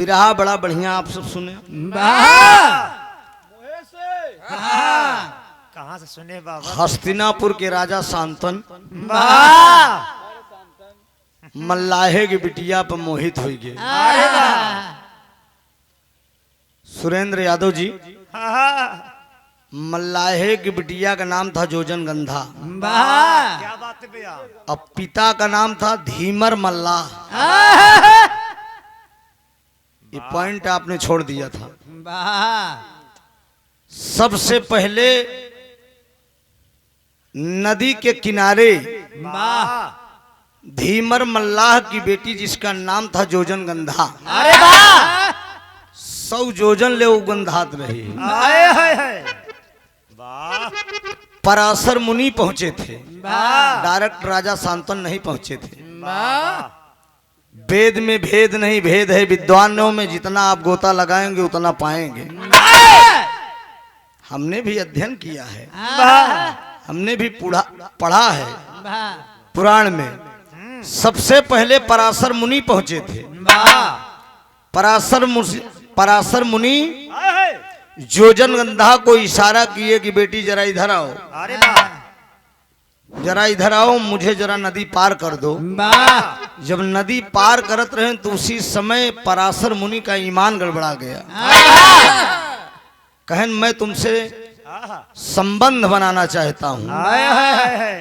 बिरहा बड़ा बढ़िया आप सब सुने। कहाँ से सुने बाबा? हस्तिनापुर के राजा शांतन मल्लाहे की बिटिया पर मोहित हो गए। सुरेंद्र यादव जी, मल्लाहे की बिटिया का नाम था जोजन गंधा। क्या बात है भैया? अब पिता का नाम था धीमर मल्लाह। ये पॉइंट आपने छोड़ दिया था। सबसे पहले नदी के किनारे धीमर मल्लाह की बेटी जिसका नाम था जोजन गंधा, 100 जोजन ले उगंधात रही। पराशर मुनि पहुंचे थे, डायरेक्ट राजा शांतन नहीं पहुंचे थे। वेद में भेद नहीं, भेद है विद्वानों में। जितना आप गोता लगाएंगे उतना पाएंगे। हमने भी अध्ययन किया है, हमने भी पढ़ा है पुराण में। सबसे पहले पराशर मुनि पहुंचे थे। पराशर मुनि जोजन गंधा को इशारा किए कि बेटी जरा इधर आओ, जरा इधर आओ, मुझे जरा नदी पार कर दो। जब नदी पार करत रहे तो उसी समय पराशर मुनि का ईमान गड़बड़ा गया। कहन मैं तुमसे संबंध बनाना चाहता हूँ।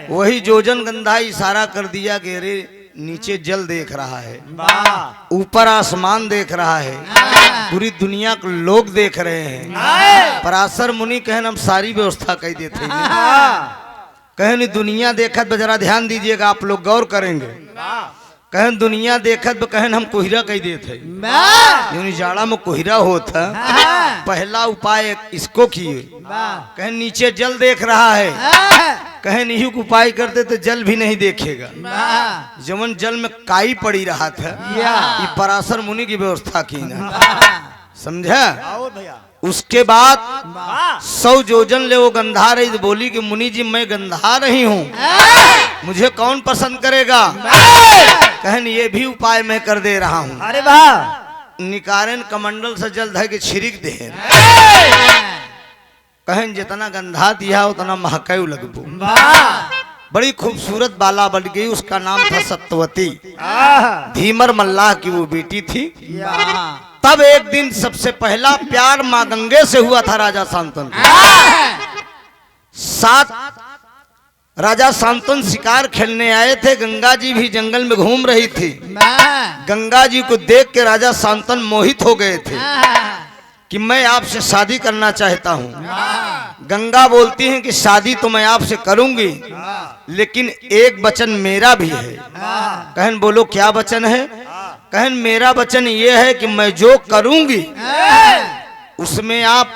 वही जोजन गंधा इशारा कर दिया कि अरे नीचे जल देख रहा है, ऊपर आसमान देख रहा है, पूरी दुनिया को लोग देख रहे हैं। पराशर मुनि कहन हम सारी व्यवस्था कर देते हैं। कहन दुनिया देखत, जरा ध्यान दीजिएगा, आप लोग गौर करेंगे। कहन दुनिया देखत, कहन हम कोहिरा कह देते, जाड़ा में कोहिरा होता। पहला उपाय इसको किए। कहन नीचे जल देख रहा है, कहन यही उपाय करते तो जल भी नहीं देखेगा। जमन जल में काई पड़ी रहा था, ये पराशर मुनि की व्यवस्था की ना, समझा? उसके बाद 100 जोजन ले वो गंधा रही। तो बोली कि मुनि जी मैं गंधा रही हूँ, मुझे कौन पसंद करेगा? कहन ये भी उपाय मैं कर दे रहा हूँ। अरे वाह! निकारेन कमंडल से जल धर के छिड़क दे। कहन जितना गंधा दिया उतना महकयू लगबो। बड़ी खूबसूरत बाला बन गई। उसका नाम था सत्यवती। धीमर मल्लाह की वो बेटी थी। तब एक दिन सबसे पहला प्यार माँ गंगे से हुआ था राजा शांतन को। 7 राजा शांतन शिकार खेलने आए थे। गंगा जी भी जंगल में घूम रही थी। गंगा जी को देख के राजा शांतन मोहित हो गए थे कि मैं आपसे शादी करना चाहता हूँ। गंगा बोलती हैं कि शादी तो मैं आपसे करूंगी, लेकिन एक वचन मेरा भी है। कहन बोलो क्या वचन है? कहन मेरा वचन ये है कि मैं जो करूंगी उसमें आप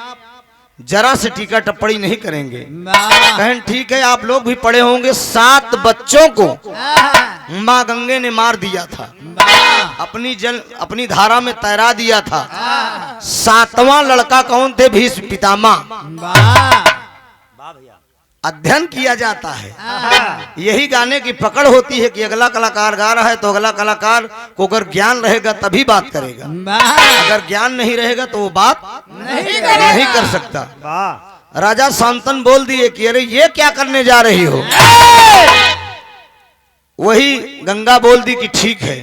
जरा से टीका टिप्पणी नहीं करेंगे। कहन ठीक है, आप लोग भी पढ़े होंगे 7 बच्चों को माँ गंगे ने मार दिया था, अपनी धारा में तैरा दिया था। 7वां लड़का कौन थे? भीष्म पितामह। अध्ययन किया जाता है। यही गाने की पकड़ होती है कि अगला कलाकार गा रहा है तो अगला कलाकार को अगर ज्ञान रहेगा तभी बात करेगा, अगर ज्ञान नहीं रहेगा तो वो बात नहीं कर सकता। राजा शांतन बोल दिए कि अरे ये क्या करने जा रही हो? वही गंगा बोल दी कि ठीक है।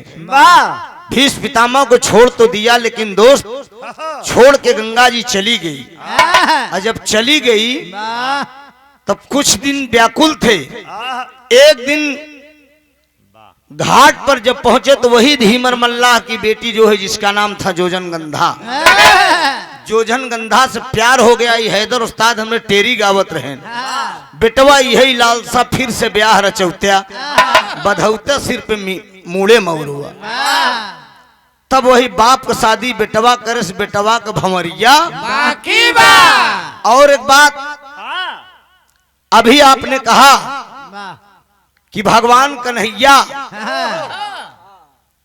भीष्म पितामह को छोड़ तो दिया, लेकिन दोस्त छोड़ के गंगा जी चली गई। और जब चली गई तब कुछ दिन व्याकुल थे। एक दिन घाट पर जब पहुंचे तो वही धीमर मल्लाह की बेटी जो है जिसका नाम था जोजन गंधा, जोजन गंधा से प्यार हो गया। हैदर उस्ताद हमने टेरी गावत रहे, बेटवा यही लालसा फिर से ब्याह रचौत्या, बधौता सिर पे मूड़े मौर हुआ। तब वही बाप का शादी बेटवा करे से बेटवा का भंवरिया बाकी बा। और एक बात अभी आपने कहा कि भगवान कन्हैया,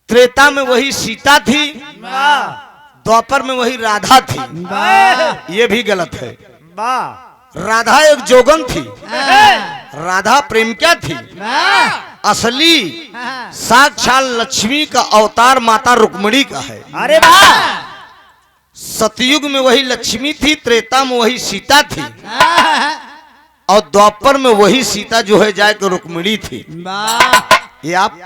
त्रेता में वही सीता थी, द्वापर में वही राधा थी। ये भी गलत है। राधा एक जोगन थी, राधा प्रेमिका थी, असली साक्षात लक्ष्मी का अवतार माता रुक्मिणी का है। अरे वाह, सतयुग में वही लक्ष्मी थी, त्रेता में वही सीता थी, और द्वापर में वही सीता जो है जाके रुक्मिणी थी। ये आप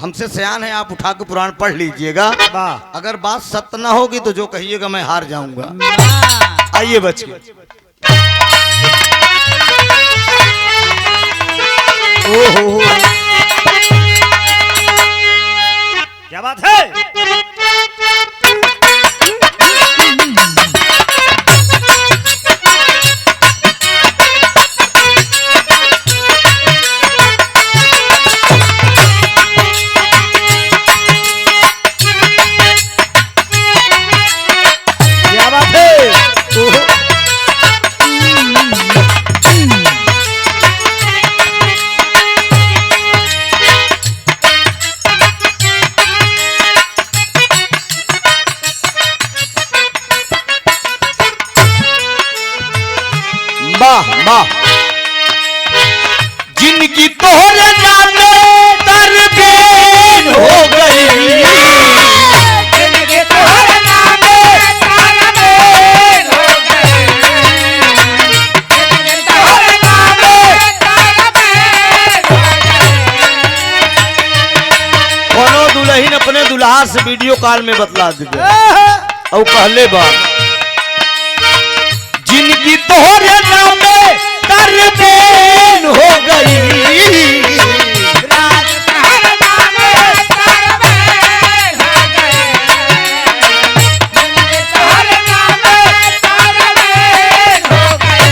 हमसे सयान है, आप उठा के पुराण पढ़ लीजिएगा। वाह। अगर बात सत्य ना होगी तो जो कहिएगा मैं हार जाऊंगा। आइए बच के। ओहो, क्या बात है। क्या बात है। ओहो। वाह वाह। जिनकी तोहरे नामे दरबेन हो गई, जिनके तोहरे नामे तालमेल हो गए, जिनके तोहरे नामे तालमेल हो गए। कोनो दुल्हन अपने दुल्हा से वीडियो कॉल में बतला दे और कहले बा, जिनकी तोहरे नामे दरबेन हो गई, राज तोहरे नामे तालमेल हो गए, जिनके तोहरे नामे तालमेल हो गए।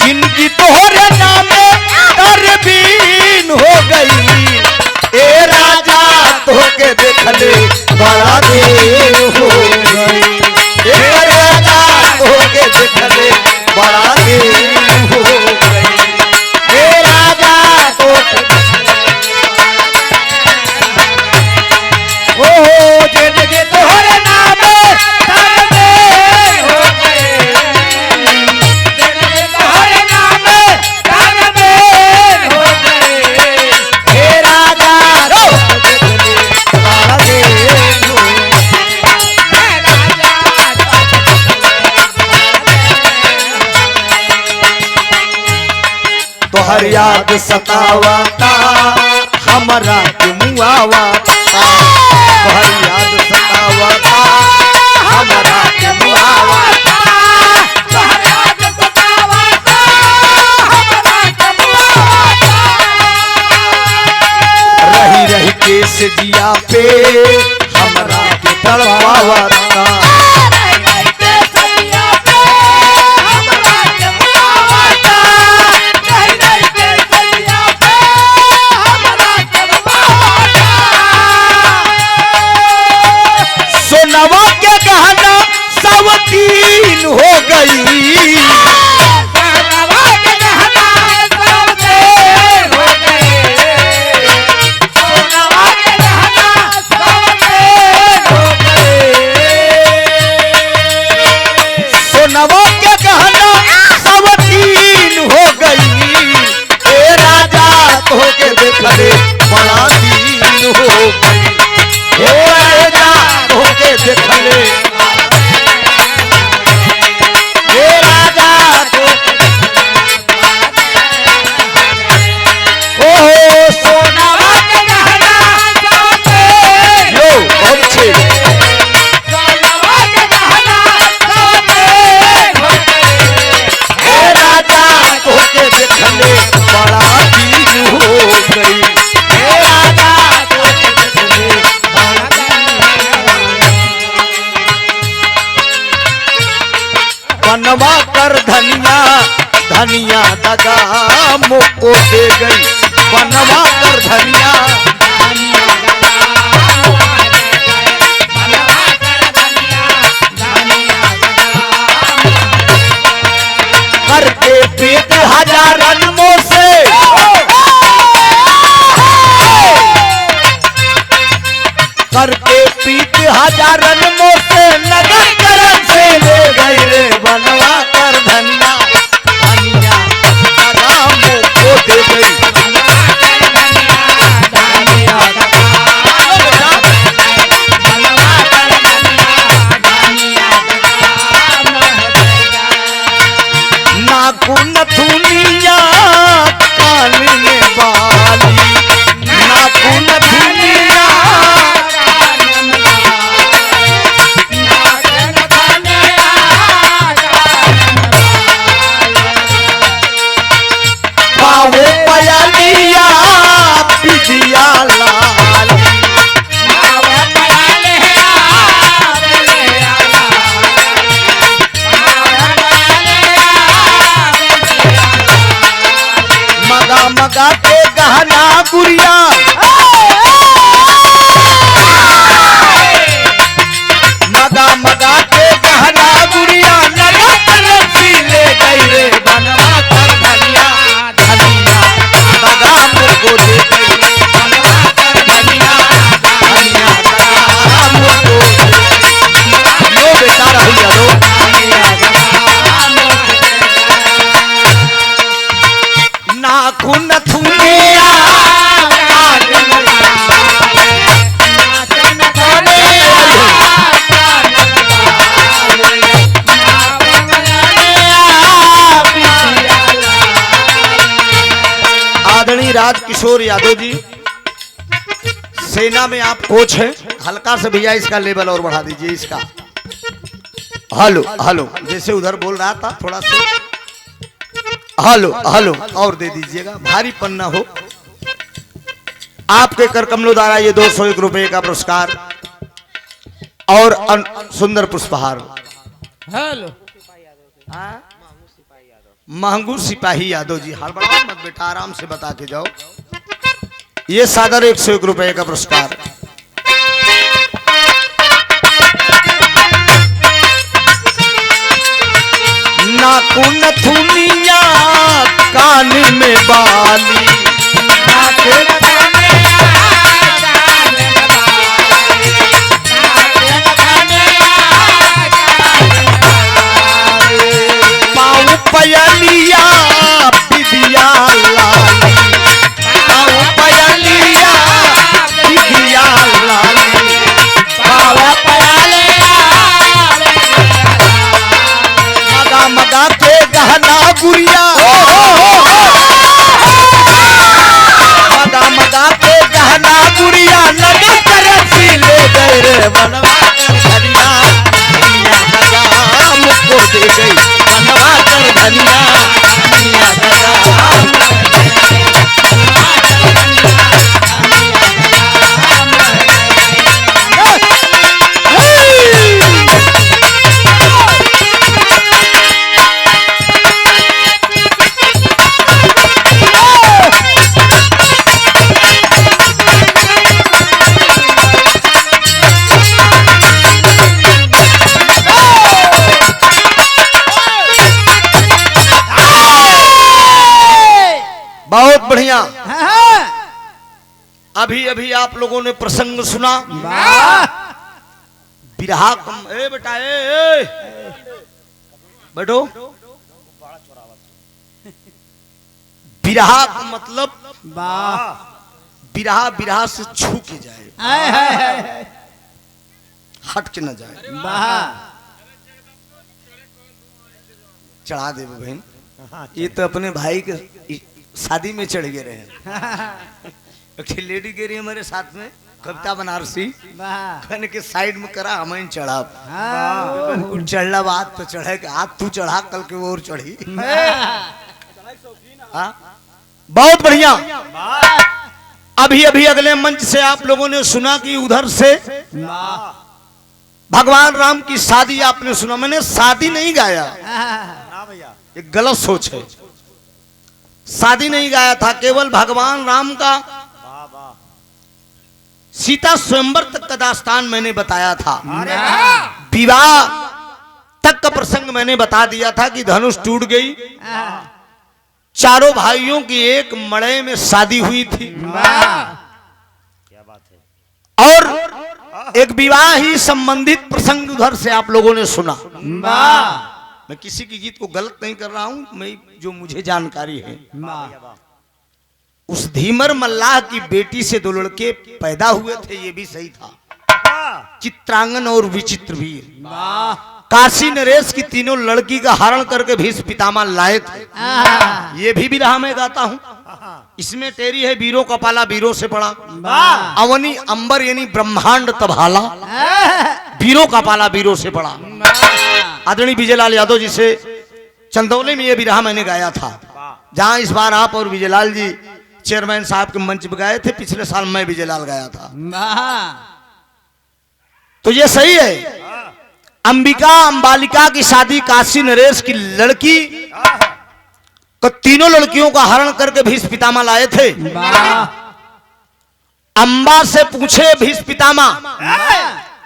जिनकी तोहरे नामे दरबीन हो गई, ए राजा तोके देखले बड़ा देर हो गई, ए राजा तोके देखले बड़ा देर हो गई, ए राजा तोके ओ जिनके तोहरे नामे तालमेल हो गए, जिनके तोहरे नामे तालमेल हो गए। ए राजा तोके देखले बड़ा देर हो गई। हे राजा तोहर याद सतावता हमरा के मुआवता, तोहर याद सतावता हमरा के मुआवता, तोहरे याद सतावता हमरा के मुआवता। रही रही के से जिया पे हमरा के तड़पावता, सोनवा के गहना सवतीन हो गई, सोनवा के गहना सवतीन हो गई, ए राजा तोके देखले बड़ा दीन हो गई, ए राजा तोके देखले, ए राजा तोके ओहो सोनवा यो बहुत अच्छे। ए राजा तोके देखले बड़ा दीन हो गई, ए राजा तोके देखले बड़ा बनवा कर धनिया धनिया दगा मोको दे गई, बनवा कर धनिया करके पेट हजारन मोह से, करके पीट हजारन मोह से नगर करन से ले गई रे, बनवा कर धनिया धनिया दगा मोको दे किशोर यादव जी, सेना में आप कोच हैं। हल्का से भैया इसका लेवल और बढ़ा दीजिए इसका। हेलो हेलो, जैसे उधर बोल रहा था थोड़ा सा हेलो हेलो और दे दीजिएगा, भारी पन्ना हो। आपके कर कमलों द्वारा ये 201 रुपए का पुरस्कार और सुंदर पुष्पहार। हेलो महंगू सिपाही यादव जी, हड़बड़ाओ मत बेटा, आराम से बता के जाओ। ये सादर 101 रुपए का पुरस्कार। नाखून थुनिया कान में बाली, पाँव पयलिया बिदिया लाली, पाँव पयलिया बिदिया लाली, पाँव मगा मगा के गहना गुड़िया, मगा मगा के गहना गुड़िया लगा कर ले गए रे बनवा कर धनिया, धनिया मगा मुझको दे गई बनवा कर धनिया, धनिया बहुत बढ़िया। अभी अभी आप लोगों ने प्रसंग सुना बिरहा कम। ए बेटा ए बैठो। बिरहा का मतलब बिरहा बिरहा से छू के जाए, हट के न जाए। चढ़ा दे बहन, ये तो अपने भाई के शादी में चढ़ गए रहे। लेडी गिरी हमारे साथ में कविता बनारसी कहने के साइड में करा हमें चढ़ा चढ़ला बात तो चढ़े आज तू चढ़ा कल के वो और चढ़ी। बहुत बढ़िया। अभी अभी अगले मंच से आप लोगों ने सुना कि उधर से भगवान राम की शादी आपने सुना। मैंने शादी नहीं गाया, एक गलत सोच है। शादी नहीं गाया था, केवल भगवान राम का सीता स्वयंवर तक का दास्तान मैंने बताया था। विवाह तक का प्रसंग मैंने बता दिया था कि धनुष टूट गई, चारों भाइयों की एक मड़े में शादी हुई थी। क्या बात है। और एक विवाह ही संबंधित प्रसंग उधर से आप लोगों ने सुना। मैं किसी की गीत को गलत नहीं कर रहा हूं, मैं जो मुझे जानकारी है। उस धीमर मल्लाह की बेटी से 2 लड़के पैदा हुए थे, ये भी सही था। चित्रांगन और विचित्र वीर। काशी नरेश की तीनों लड़की का हरण करके भीष्म पितामह लाए थे, ये भी बिरहा में गाता हूं। इसमें तेरी है वीरों का पाला वीरों से पड़ा, अवनी अंबर यानी ब्रह्मांड तबाला, वीरों का पाला वीरों से पड़ा। आदरणीय विजयलाल यादव जी से चंदौली में ये बिरहा मैंने गाया था, जहां इस बार आप और विजयलाल जी चेयरमैन साहब के मंच पे गए थे। पिछले साल मैं विजयलाल गाया था। तो ये सही है। अंबिका अंबालिका की शादी काशी नरेश की लड़की को तीनों लड़कियों का हरण करके भीष्म पितामह लाए थे। अंबा से पूछे भीष्म पितामह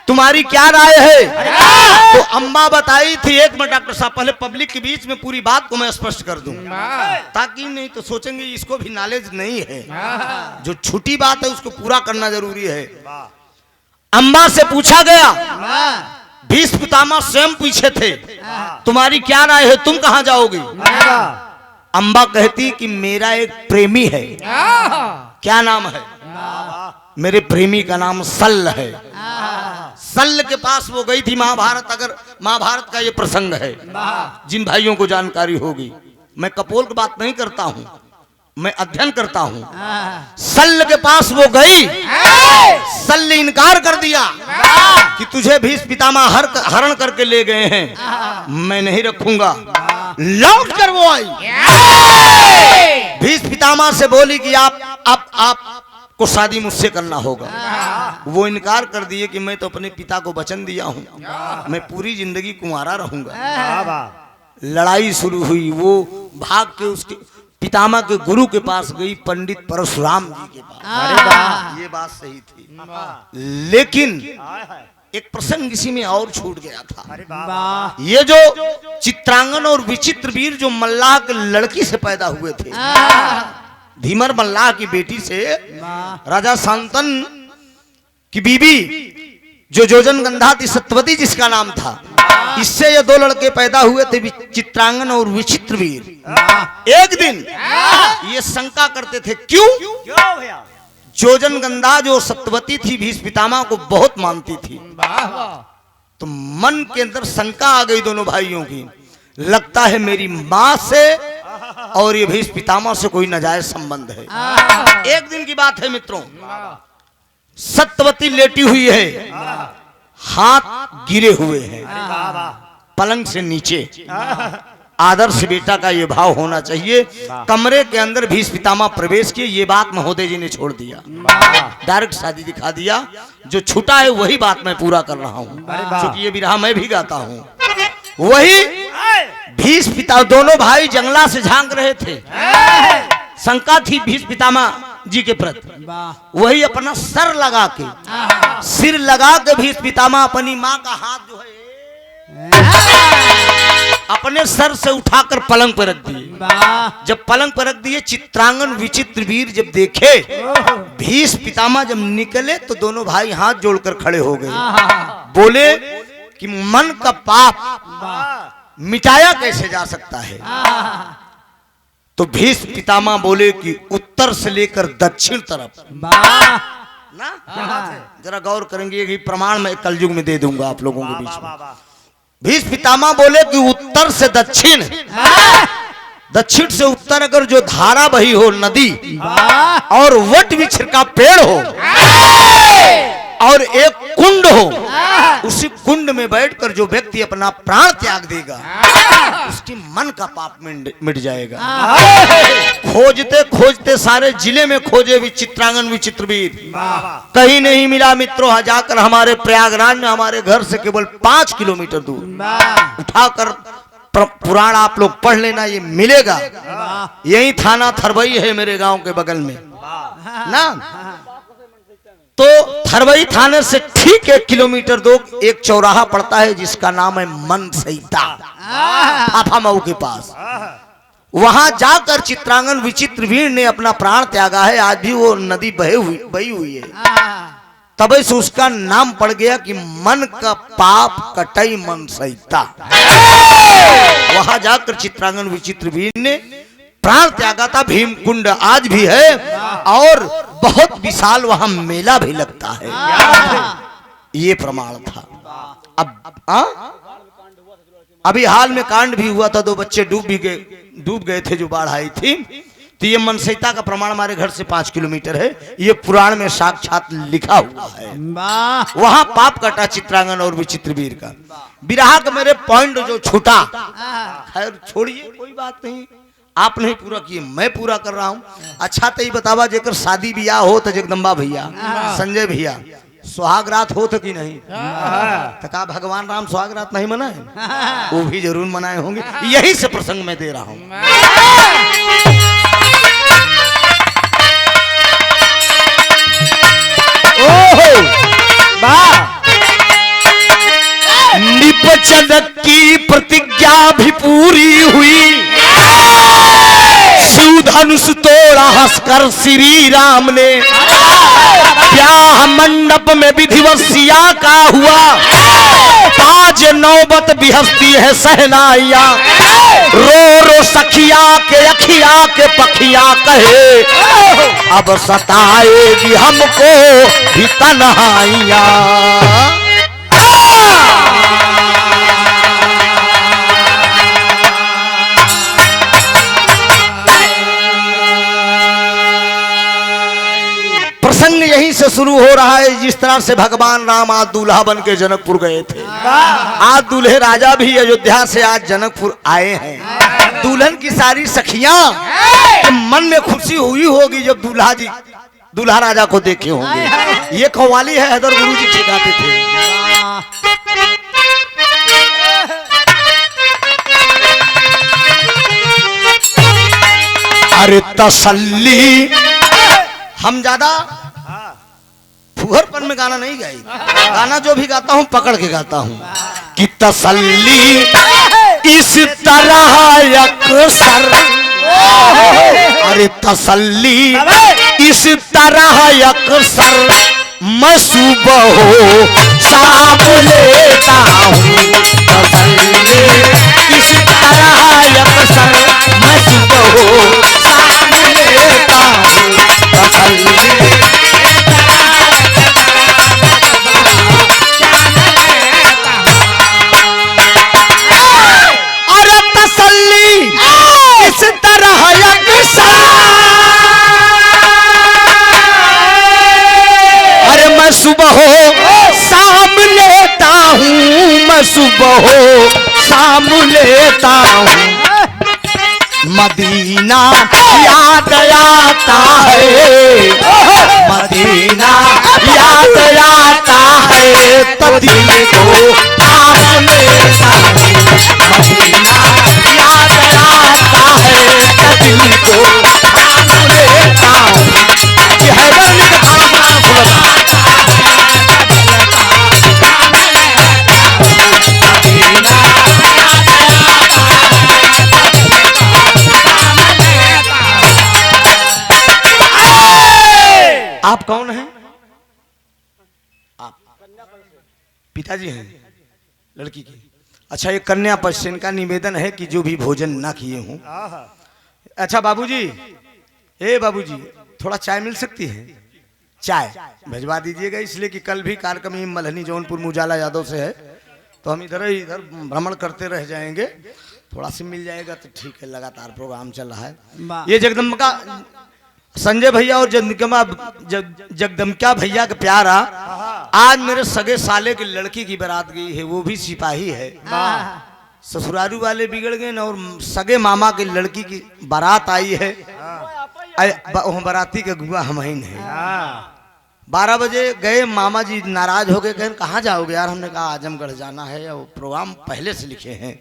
तुम्हारी क्या राय है? तो अम्मा बताई थी। एक मिनट डॉक्टर साहब, पहले पब्लिक के बीच में पूरी बात को मैं स्पष्ट कर दूं, ताकि नहीं तो सोचेंगे इसको भी नॉलेज नहीं है। जो छोटी बात है उसको पूरा करना जरूरी है। अम्मा से पूछा गया, भीष्म पितामह स्वयं पूछे थे तुम्हारी क्या राय है, तुम कहां जाओगी? अम्बा कहती कि मेरा एक प्रेमी है। क्या नाम है? मेरे प्रेमी का नाम सल्ल है। सल्ल के पास वो गई थी। महाभारत, अगर महाभारत का ये प्रसंग है, जिन भाइयों को जानकारी होगी, मैं कपोल की बात नहीं करता हूं, मैं अध्ययन करता हूँ। शल्य के पास वो गई, शल्य इनकार कर दिया कि तुझे भीष्म पितामह हरण करके ले गए हैं, मैं नहीं रखूंगा। लौट कर वो आई, भीष्म पितामह से बोली कि आप को शादी मुझसे करना होगा। वो इनकार कर दिए कि मैं तो अपने पिता को वचन दिया हूँ, मैं पूरी जिंदगी कुंवारा रहूंगा। लड़ाई शुरू हुई, वो भाग के उसके पितामह के गुरु के पास गई, पंडित परशुराम जी के पास। ये बात सही थी, लेकिन एक प्रसंग इसी में और छूट गया था। ये जो चित्रांगन और विचित्र वीर जो मल्लाह के लड़की से पैदा हुए थे, धीमर मल्लाह की बेटी से राजा शांतन की बीबी जो जोजन गंधा थी, सत्यवती जिसका नाम था, इससे ये दो लड़के पैदा हुए थे, चित्रांगन और विचित्र वीर। एक दिन ये शंका करते थे, क्यों जोजन गंधा जो सत्यवती थी भीष्म पितामह को बहुत मानती थी, तो मन के अंदर शंका आ गई दोनों भाइयों की, लगता है मेरी माँ से और ये भीष्म पितामह से कोई नाजायज संबंध है। एक दिन की बात है मित्रों, सत्यवती लेटी हुई है, हाथ गिरे हुए हैं पलंग से नीचे। आदर्श बेटा का ये भाव होना चाहिए। कमरे के अंदर भीष्म पितामह प्रवेश किए, ये बात महोदय जी ने छोड़ दिया, डायरेक्ट शादी दिखा दिया। जो छूटा है वही बात मैं पूरा कर रहा हूँ, क्योंकि ये बिरहा मैं भी गाता हूँ। वही भीष्म पिता दोनों भाई जंगला से झांक रहे थे, शंका थी भीष्म पितामह जी के प्रति। वही अपना सर लगा के, सिर लगा के भीष्म पितामह अपनी माँ का हाथ जो है अपने सर से उठाकर पलंग पर रख दिए। जब पलंग पर रख दिए, चित्रांगन विचित्र वीर जब देखे भीष्म पितामह जब निकले, तो दोनों भाई हाथ जोड़कर खड़े हो गए। बोले कि मन का पाप मिटाया कैसे जा सकता है। तो भीष्म पितामह बोले कि उत्तर से लेकर दक्षिण तरफ ना, जरा गौर करेंगे कि प्रमाण मैं कलयुग में दे दूंगा आप लोगों के बीच में। भीष्म पितामह बोले कि उत्तर से दक्षिण, दक्षिण से उत्तर अगर जो धारा बही हो नदी, और वट वृक्ष का पेड़ हो, और एक कुंड हो, उसी कुंड में बैठकर जो व्यक्ति अपना प्राण त्याग देगा, उसकी मन का पाप मिट जाएगा। खोजते खोजते सारे जिले में खोजे चित्रांगन विचित्र वीर, कहीं नहीं मिला मित्रों। जाकर हमारे प्रयागराज में हमारे घर से केवल 5 किलोमीटर दूर उठाकर पुराण आप लोग पढ़ लेना, ये मिलेगा। यही थाना थरबई है मेरे गांव के बगल में ना। तो थरबई थाने से ठीक 1 किलोमीटर दूर एक चौराहा पड़ता है जिसका नाम है मनसईता, फाफा के पास। वहां जाकर चित्रांगन विचित्र वीर ने अपना प्राण त्यागा है। आज भी वो नदी बही हुई है, तब से उसका नाम पड़ गया कि मन का पाप कटई मनसईता। वहां जाकर चित्रांगन विचित्र वीर ने प्राण त्यागा था। भीम कुंड आज भी है और बहुत विशाल वहां मेला भी लगता है, ये प्रमाण था। अब अभी हाल में कांड भी हुआ था, 2 बच्चे डूब गए थे जो बाढ़ आई थी। तो ये मनसईता का प्रमाण हमारे घर से 5 किलोमीटर है, ये पुराण में साक्षात लिखा हुआ है। वहां पाप कटा चित्रांगन और विचित्र वीर का। बिरहा का मेरे पॉइंट जो छूटा, खैर छोड़िए, कोई बात नहीं, आप नहीं पूरा किए, मैं पूरा कर रहा हूँ। अच्छा तो ये बतावा, जेकर शादी ब्याह हो तो जगदम्बा भैया, संजय भैया, सुहाग रात हो तो कि नहीं? तो का भगवान राम सुहाग रात नहीं मनाए? वो भी जरूर मनाए होंगे। यही से प्रसंग में दे रहा हूँ। ओहो निपचन की प्रतिज्ञा भी पूरी हुई, शिव धनुष तोड़ा हंसकर श्री राम ने। ब्याह मंडप में विधिवत का हुआ, ताज नौबत बिहसती है सहनाइया। रो रो सखिया के अखिया के पखिया कहे, अब सताएगी हमको भी तन्हाइया। शुरू हो रहा है। जिस तरह से भगवान राम आज दूल्हा बन के जनकपुर गए थे, आज दूल्हे राजा भी अयोध्या से आज जनकपुर आए हैं। दुल्हन की सारी सखियां के मन में खुशी हुई होगी जब दूल्हा राजा को देखे होंगे। ये कव्वाली है, हैदर गुरु जी सिखाते थे। अरे तसल्ली, हम ज्यादा फुहरपन में गाना नहीं गाई, गाना जो भी गाता हूँ पकड़ के गाता हूँ कि तसल्ली इस तरह अक्सर, अरे तसल्ली इस तरह अक्सर मैं सुबह हो शाम लेता हूँ। तसल्ली इस तरह अक्सर मैं सुबह हो शाम लेता हूँ। तसल्ली इस तरह अरे मैं सुबह हो शाम लेता हूँ, मैं सुबह हो शाम लेता हूँ। मदीना याद आता है, मदीना याद आता है तो दिल को थाम लेता हूँ। मदीना याद आता है तो दिल को थाम लेता हूँ। ये हैदर ने खाना खुला आप कौन हैं? आप पिताजी हैं लड़की के। अच्छा, ये कन्या पक्ष से इनका निवेदन है कि जो भी भोजन ना किए हों। अच्छा बाबूजी, ए बाबूजी, थोड़ा चाय मिल सकती है? चाय भिजवा दीजिएगा, इसलिए कि कल भी कार्यक्रम मल्हनी जौनपुर मुजाला यादव से है, तो हम इधर भ्रमण करते रह जाएंगे। थोड़ा सी मिल जाएगा तो ठीक है, लगातार प्रोग्राम चल रहा है। ये जगदम्बिका संजय भैया और जगदम्बिका भैया का प्यारा, आज मेरे सगे साले की लड़की की बारात गई है, वो भी सिपाही है। ससुरारू वाले बिगड़ गए ना, और सगे मामा की लड़की की बारात आई है। बाराती के गुआ हम ही नहीं। 12 बजे गए, मामा जी नाराज हो गए, कहें कहाँ जाओगे यार? हमने कहा आजमगढ़ जाना है, और प्रोग्राम पहले से लिखे हैं।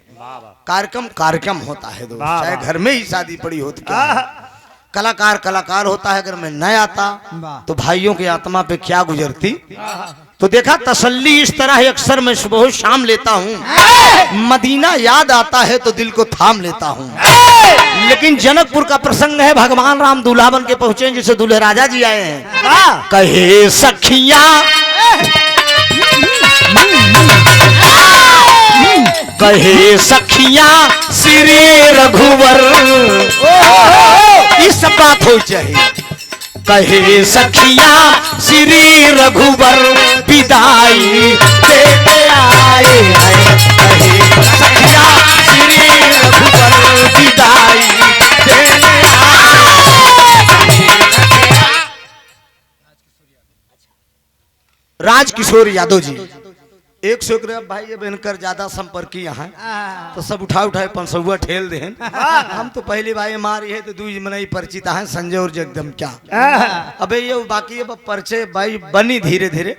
कार्यक्रम होता है दोस्त, चाहे घर में ही शादी पड़ी होती है। कलाकार होता है, अगर मैं न आता तो भाइयों की आत्मा पे क्या गुजरती। तो देखा, तसल्ली इस तरह है अक्सर मैं सुबह शाम लेता हूँ। मदीना याद आता है तो दिल को थाम लेता हूँ। लेकिन जनकपुर का प्रसंग है, भगवान राम दूल्हा बन के पहुंचे, जिसे दूल्हे राजा जी आए हैं। कहे सखियां, कहे सखियां श्री रघुवर, इस बात हो चाहिए। कहे सखियां श्री रघुवर विदाई देते आए हैं। कहे सखियां श्री रघुवर विदाई देते आए। राजकिशोर यादव जी 100 भाई, अब इनकर ज्यादा संपर्की यहाँ तो सब उठाए 500 ठेल दे। हम तो पहली भाई मारी है तो दूज मनाई परिचित है, संजय और जगदम क्या। अबे ये बाकी अब परिचय भाई बनी धीरे धीरे,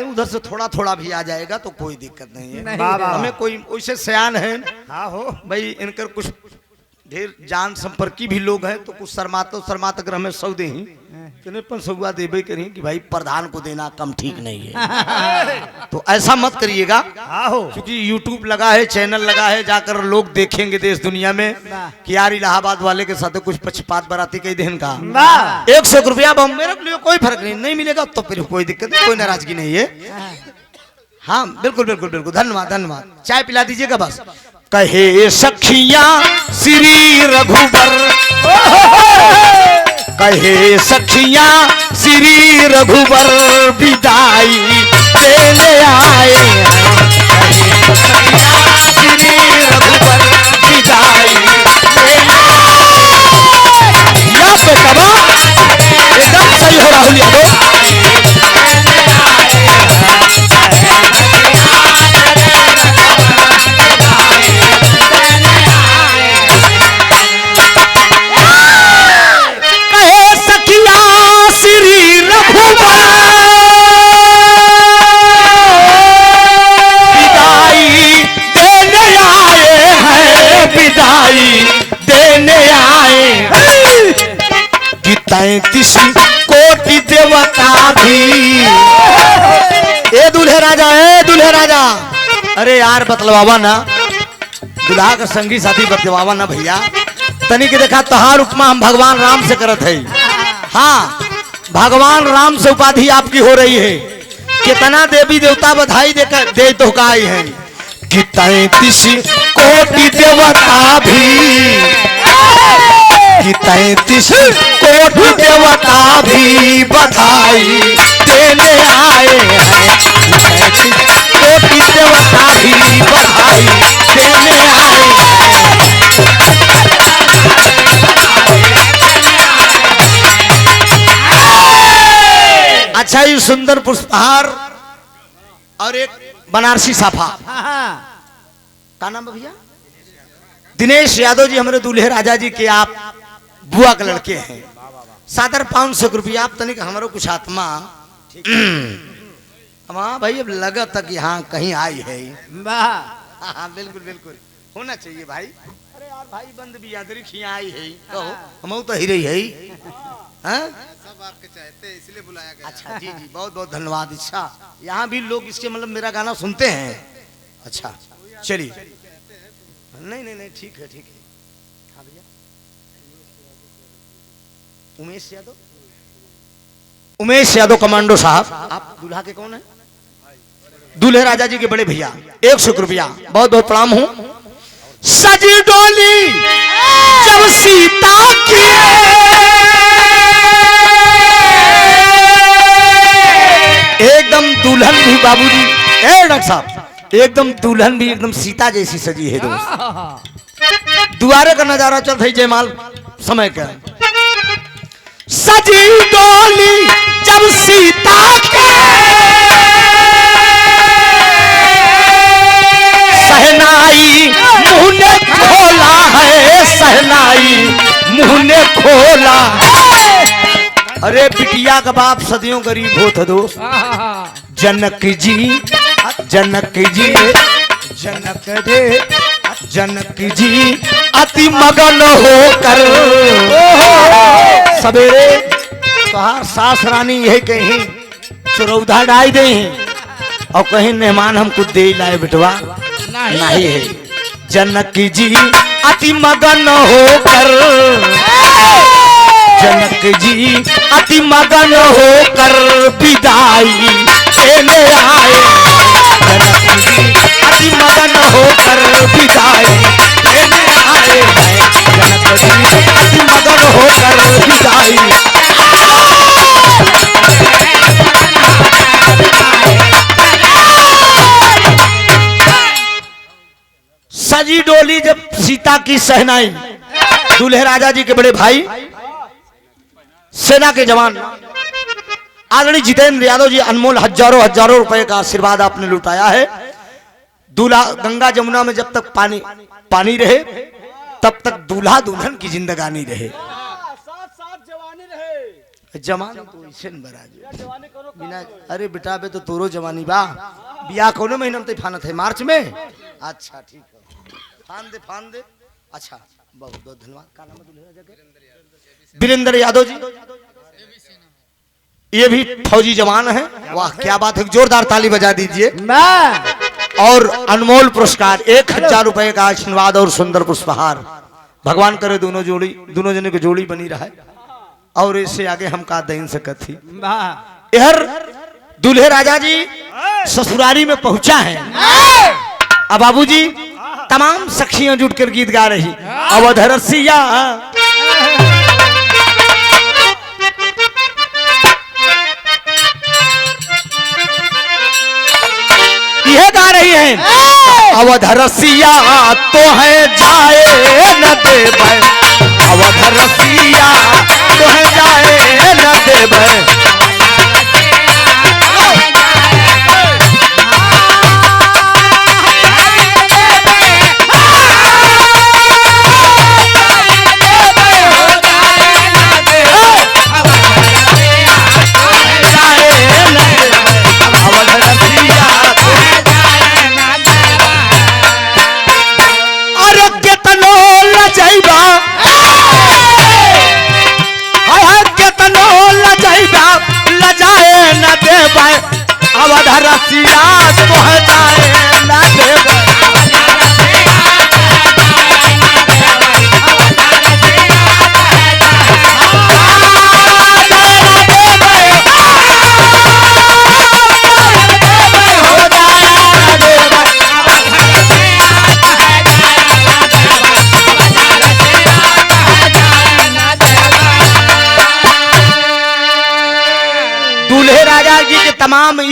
उधर से थोड़ा भी आ जाएगा तो कोई दिक्कत नहीं है। हमें कोई वैसे सयान है भाई, इनकर कुछ ढेर जान संपर्की भी लोग हैं, तो कुछ शर्मात अगर हमें 100 दे ही तो 500 देवे करें कि भाई प्रधान को देना कम ठीक नहीं है। तो ऐसा मत करिएगा, क्योंकि YouTube लगा है, चैनल लगा है, जाकर लोग देखेंगे देश दुनिया में कि यार इलाहाबाद वाले के साथ कुछ पक्षपात बराती कई दिन का 100 रुपया मेरे लिए कोई फर्क नहीं मिलेगा, तो फिर कोई दिक्कत नहीं, कोई नाराजगी नहीं है। हाँ बिल्कुल, धन्यवाद। चाय पिला दीजिएगा बस। कहे सखियां श्री रघुवर, कहे सखियां श्री रघुवर विदाई देने आए हैं। कहे सखियां श्री रघुवर विदाई देने आए। यहाँ पे एकदम सही हो राहुल यादव। दूल्हे राजा। अरे यार बतलवावा ना, दुल्हा का संगी साथी बतलवावा ना भैया। तनी के देखा तोहार उपमा हम भगवान राम से करत है। हाँ, भगवान राम से उपाधि आपकी हो रही है। कितना देवी देवता बधाई देकर दे तो आई है कि 33 कोटि देवता भी, कि 33 कोटि देवता भी बधाई देने आए हैं। 33 कोटि देवता भी बधाई देने आए हैं। अच्छा, ये सुंदर पुष्पहार और एक बनारसी साफा। क्या नाम है भैया? दिनेश यादव जी हमारे दूल्हे राजा जी के आप बुआ के लड़के हैं। सादर 500 रुपया आप तनिक हमारो कुछ आत्मा। हाँ भाई, अब लगा तक यहाँ कहीं आई है। हाँ बिल्कुल बिल्कुल होना चाहिए भाई। अरे यार भाई बंद भी यादरी खिया आई है, कहो हम तो ही रही है। हाँ सब आपके चाहते हैं इसलिए बुलाया गया। अच्छा जी जी, बहुत बहुत धन्यवाद। अच्छा, यहाँ भी लोग इसके मतलब मेरा गाना सुनते हैं। अच्छा चलिए, नहीं नहीं नहीं ठीक है ठीक है। हाँ भैया, उमेश यादव, उमेश यादव कमांडो साहब, आप दूल्हा के कौन है? दूल्हे राजा जी के बड़े भैया। 100 रुपया बहुत बहुत प्रणाम हूँ। सजी डोली जब सीता की, एकदम दुल्हन भी बाबूजी, डॉक्टर साहब, एकदम दुल्हन भी एकदम सीता जैसी सजी है दोस्त। दुआरे का नजारा चल रही जयमाल समय का। सजी डोली जब सीता के, सहनाई मुंह ने खोला है, सहनाई मुंह ने खोला। अरे बिटिया का बाप सदियों गरीब हो था दोस्त। जनक जी, जनक जी, जनक रे, जनक जी अति मगन होकर, सवेरे तोहार सास रानी यही कहीं चुरौधा डाई दे और कहीं मेहमान हमको दे लाए बिटवा नहीं है। जनक जी अति मगन होकर, जनक जी अति मगन होकर विदाई देने आए। जनक जी अति मगन होकर विदाई देने आए हैं। जनक जी अति मगन होकर विदाई। सजी डोली जब सीता की सहनाई, दूल्हे राजा जी के बड़े भाई सेना के जवान आदरणीय जितेंद्र यादव जी, अनमोल हजारों हजारों रुपए का आशीर्वाद आपने लुटाया है। दूल्हा गंगा जमुना में जब तक पानी पानी रहे तब तक दूल्हा दुल्हन की जिंदगानी रहे। जवानी तो इसे बिना, अरे बेटा बे तो तोरो जवानी बा। बियाह कौन महीना में फानत है? मार्च में। अच्छा ठीक है, फान दे। अच्छा बहुत बहुत धन्यवाद। का नाम है दूल्हे राजा के? वीरेंद्र यादव जी, ये भी फौजी जवान है। वाह क्या बात है, जोरदार ताली बजा दीजिए। और अनमोल पुरस्कार 1000 रुपए का आशीर्वाद और सुंदर पुष्पहार। भगवान करे दोनों जने की जोड़ी बनी रहे और इससे आगे हम का दईन सकत थी। यहर दूल्हे राजा जी ससुरारी में पहुंचा है। अब बाबूजी तमाम सखियां जुटकर गीत गा रही। अवध रसिया ये गा रही हैं। अवध रसिया तो है जाए न देबै, अवध रसिया तो है जाए न देबै। केतनो लजैबा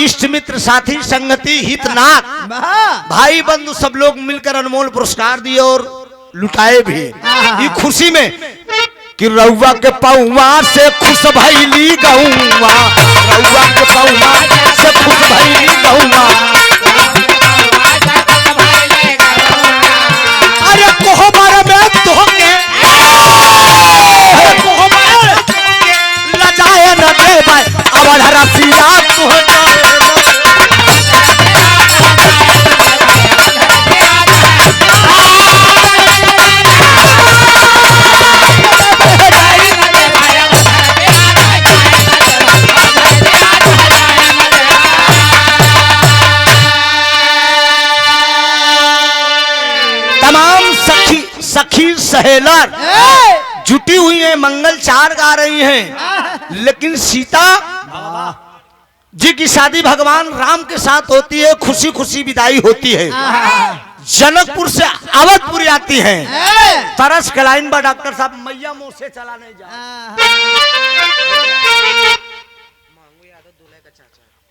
इष्ट मित्र साथी संगति हितनाथ भाई बंधु सब लोग मिलकर अनमोल पुरस्कार दिए और लुटाए भी। ये खुशी में कि रउआ के पौवा से खुश भइली गौवा, रउआ के पौवा से खुश भइली गौवा। अरे कोहबर में तोहके, अरे कोहबर लजाए न देबै अवध रसिया तोहके। सखी सहेलर जुटी हुई हैं, मंगल चार गा रही हैं, लेकिन सीता जी की शादी भगवान राम के साथ होती है, खुशी खुशी विदाई होती है। जनकपुर से अवधपुर आती हैं। तरस के लाइन पर डॉक्टर साहब मैया मुंह से चला नहीं जा।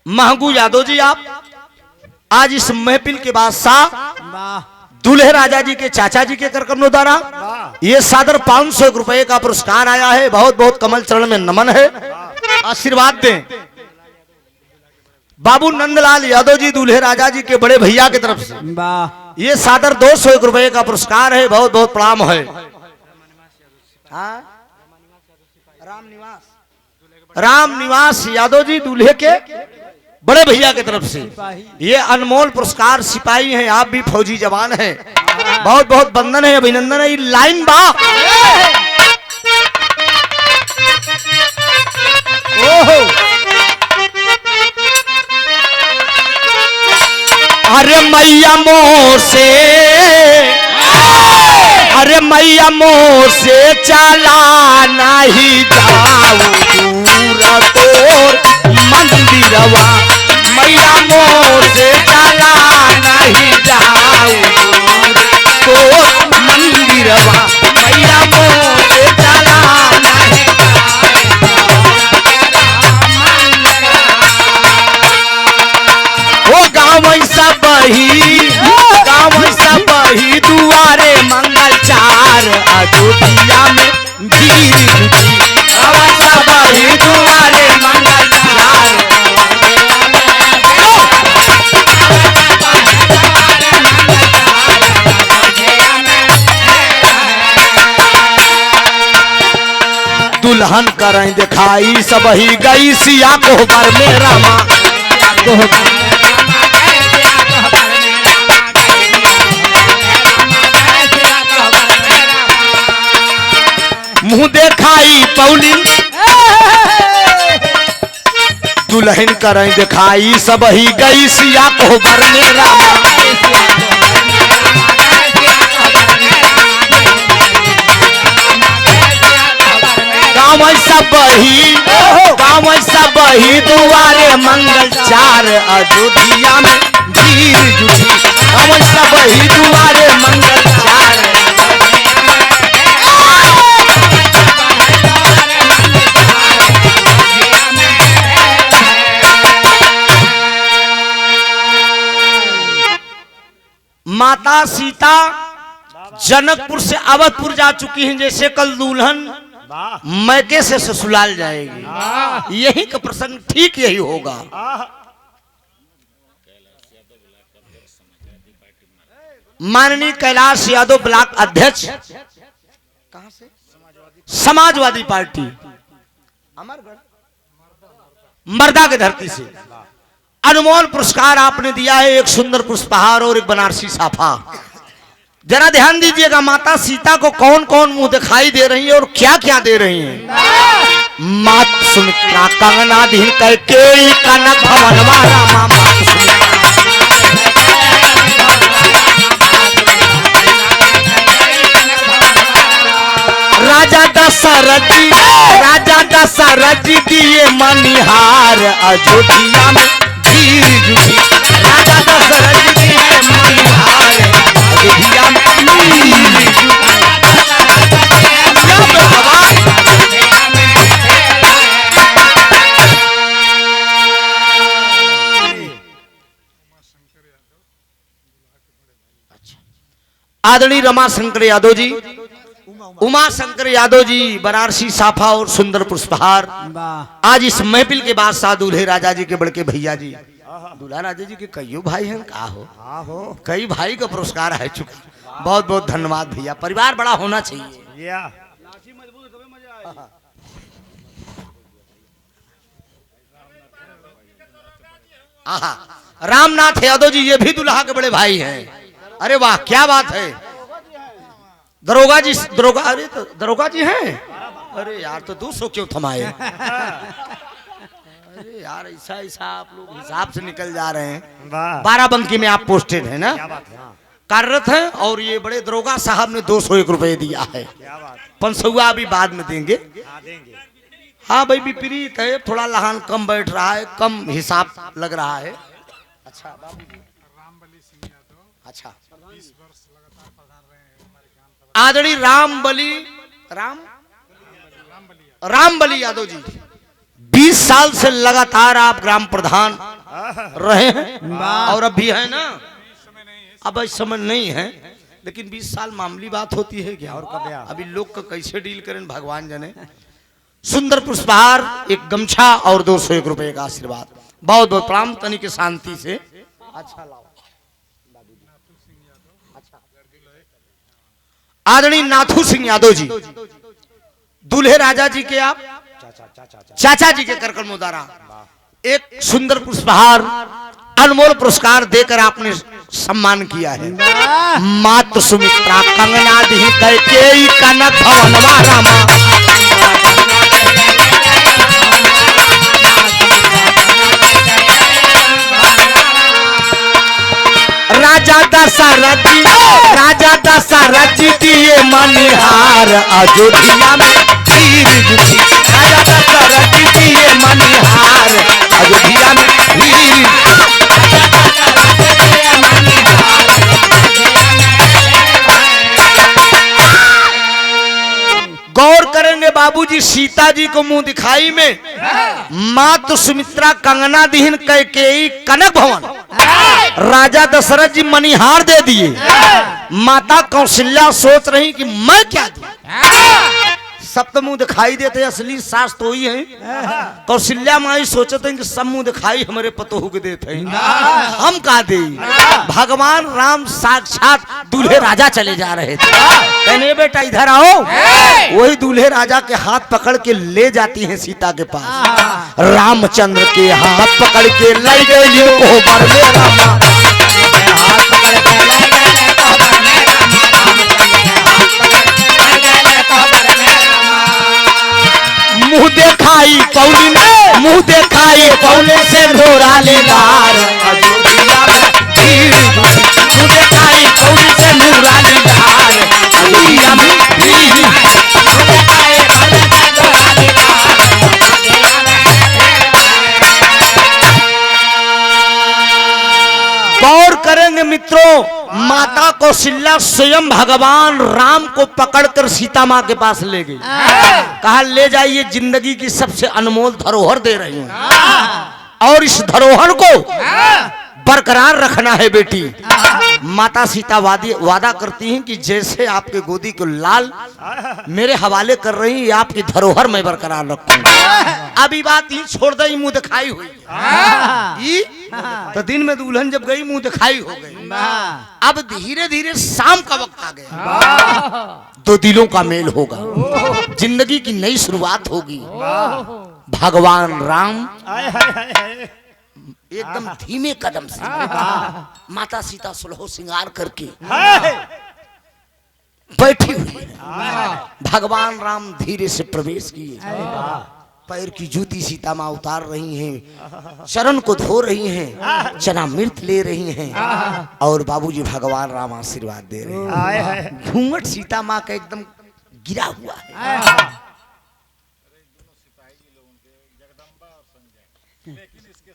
महंगू यादव जी आप आज इस महफिल के बादशाह दूल्हे राजा जी के चाचा जी के करकमनों द्वारा ये सादर 500 रुपए का पुरस्कार आया है। बहुत बहुत कमल चरण में नमन है, आशीर्वाद दें। बाबू नंदलाल यादव जी दूल्हे राजा जी के बड़े भैया की तरफ से ये सादर 201 रुपए का पुरस्कार है। बहुत बहुत प्रणाम है। राम निवास यादव जी दूल्हे के बड़े भैया की तरफ से ये अनमोल पुरस्कार सिपाही हैं, आप भी फौजी जवान हैं। बहुत बहुत बंधन है, अभिनंदन है। लाइन बा ओहो, अरे मैया मोर से, अरे मैया मोर से चला नहीं जाऊं दूर तोर मंदिरवा, मैया मोर से चला नहीं जाऊं तोर मंदिरवा, मैया मोर से चला नहीं ओ गाँव ऐसा बही, गाँव ऐसा बही दुआरे मंगल चार अयोध्या में भीड़ जुटी, गाँव ऐसा बही दुआरे मंगल चार। दुल्हन करें दिखाई सब ही गई सिया कोहबर में रामा, मुंह देखाई पौली, दुल्हन करें दिखाई सब ही गई सिया कोहबर में रामा। गाँव सब ही, गाँव सब ही दुआरे मंगल चार अयोध्या में भीड़ जुटी, गाँव सब ही दुआरे मंगल चार। माता सीता जनकपुर से अवधपुर जा चुकी हैं, जैसे कल दुल्हन मैके से ससुराल जाएगी। यही का प्रसंग ठीक यही होगा। माननीय कैलाश यादव ब्लॉक अध्यक्ष, कहां से? समाजवादी पार्टी मर्दा की धरती से अनमोल पुरस्कार आपने दिया है। एक सुंदर पुष्पहार और एक बनारसी साफा। जरा ध्यान दीजिएगा, माता सीता को कौन कौन मुंह दिखाई दे रही है और क्या क्या दे रही है। मात सुमित्रा कंगना धी करके कनक भवन वाला मामा, राजा दशरथ जी, राजा दशरथ जी दिए मनिहार अयोध्या में भीड़ जुटी, राजा दशरथ जी दिए मनिहार अयोध्या में भीड़ जुटी। आदरणीय रमा शंकर यादव जी, उमा शंकर यादव जी, बनारसी साफा और सुंदर पुष्पहार। आज इस महफिल के बाद साथ दूल्हे राजा जी के बड़के भैया जी, दूल्हा राजा जी के कईयों भाई हैं, का हो कई भाई का पुरस्कार है चुका। बहुत बहुत धन्यवाद भैया, परिवार बड़ा होना चाहिए। आहा, रामनाथ यादव जी ये भी दुल्हा के बड़े भाई हैं। अरे वाह क्या बात है। दरोगा जी, दरोगा, अरे तो दरोगा जी हैं। अरे यार तो 200 क्यों थमाए। अरे यार ऐसा ऐसा आप लोग हिसाब से निकल जा रहे हैं। 12 में आप पोस्टेड है ना, कार्यरत हैं। और ये बड़े दरोगा साहब ने 201 रुपए दिया है। 500 अभी बाद में देंगे। हाँ भाई विपरीत है, थोड़ा लहान कम बैठ रहा है, कम हिसाब लग रहा है। अच्छा अच्छा, आदरणीय रामबली यादव जी 20 साल से लगातार आप ग्राम प्रधान रहे हैं और अब भी है ना। अब इस समय नहीं है, लेकिन 20 साल मामूली बात होती है क्या। और कब अभी लोग का कैसे डील करें भगवान जाने। सुंदर पुष्पहार, एक गमछा और 201 रुपए का आशीर्वाद। बहुत बहुत प्रणाम, तनी के शांति से। अच्छा लाओ। आदरणीय नाथू सिंह यादव जी, दूल्हे राजा जी के आप चाचा जी के करकल मुदारा, एक सुंदर पुष्पहार अनमोल पुरस्कार देकर आपने सम्मान किया है। मात सुमित्रा कंगना दी कैकेयी कनक भवनमा रामा, राजा दशरथ दिए मनिहार अयोध्या में वीर जुटी। राजा दशरथ दिए मनिहार अयोध्या में वीर। गौर करेंगे बाबूजी, सीता जी को मुंह दिखाई में मात सुमित्रा कंगना दीहन कैकेयी कनक भवन, राजा दशरथ जी मनिहार दे दिए। माता कौशल्या सोच रही कि मैं क्या दूं। सब तो मुंह दिखाई देते, असली सास तो ही है। कौशल्या माई सोचते हैं कि सब मुंह दिखाई हमारे पतोहू के देते हैं, हम कहा दे। भगवान राम साक्षात दूल्हे राजा चले जा रहे थे, कहने बेटा इधर आओ। वही दूल्हे राजा के हाथ पकड़ के ले जाती हैं सीता के पास। रामचंद्र के हाथ पकड़ के ले गई कोहबर में रामा, हाथ पकड़ के ले गए कोहबर में मुंह देखाई पौली ने, मुंह देखाई पौले से ढोरा ले लार अयोध्या में वीर जुटी। मुंह देखाई पौली से ढोरा ले लार अयोध्या में वीर। गौर करेंगे मित्रों, माता कौशल्या स्वयं भगवान राम को पकड़कर सीता माँ के पास ले गई। कहा ले जाइए, जिंदगी की सबसे अनमोल धरोहर दे रही हूं और इस धरोहर को बरकरार रखना है बेटी। माता सीता वादा करती हैं कि जैसे आपके गोदी को लाल मेरे हवाले कर रही है, आपकी धरोहर मैं बरकरार रखूंगा। अभी बात ही छोड़ दई, मुंह दिखाई हुई तो दिन में दुल्हन जब गई मुंह दिखाई हो गई। अब धीरे धीरे शाम का वक्त आ गया, दो दिलों का मेल होगा, जिंदगी की नई शुरुआत होगी। भगवान राम एकदम धीमे कदम से माता सीता सुलहो श्रृंगार करके बैठी हुई है। भगवान राम धीरे से प्रवेश किए, पैर की जूती सीता माँ उतार रही हैं, चरण को धो रही हैं, चना मृत ले रही हैं और बाबूजी भगवान राम आशीर्वाद दे रहे हैं। घूंघट सीता माँ का एकदम गिरा हुआ है।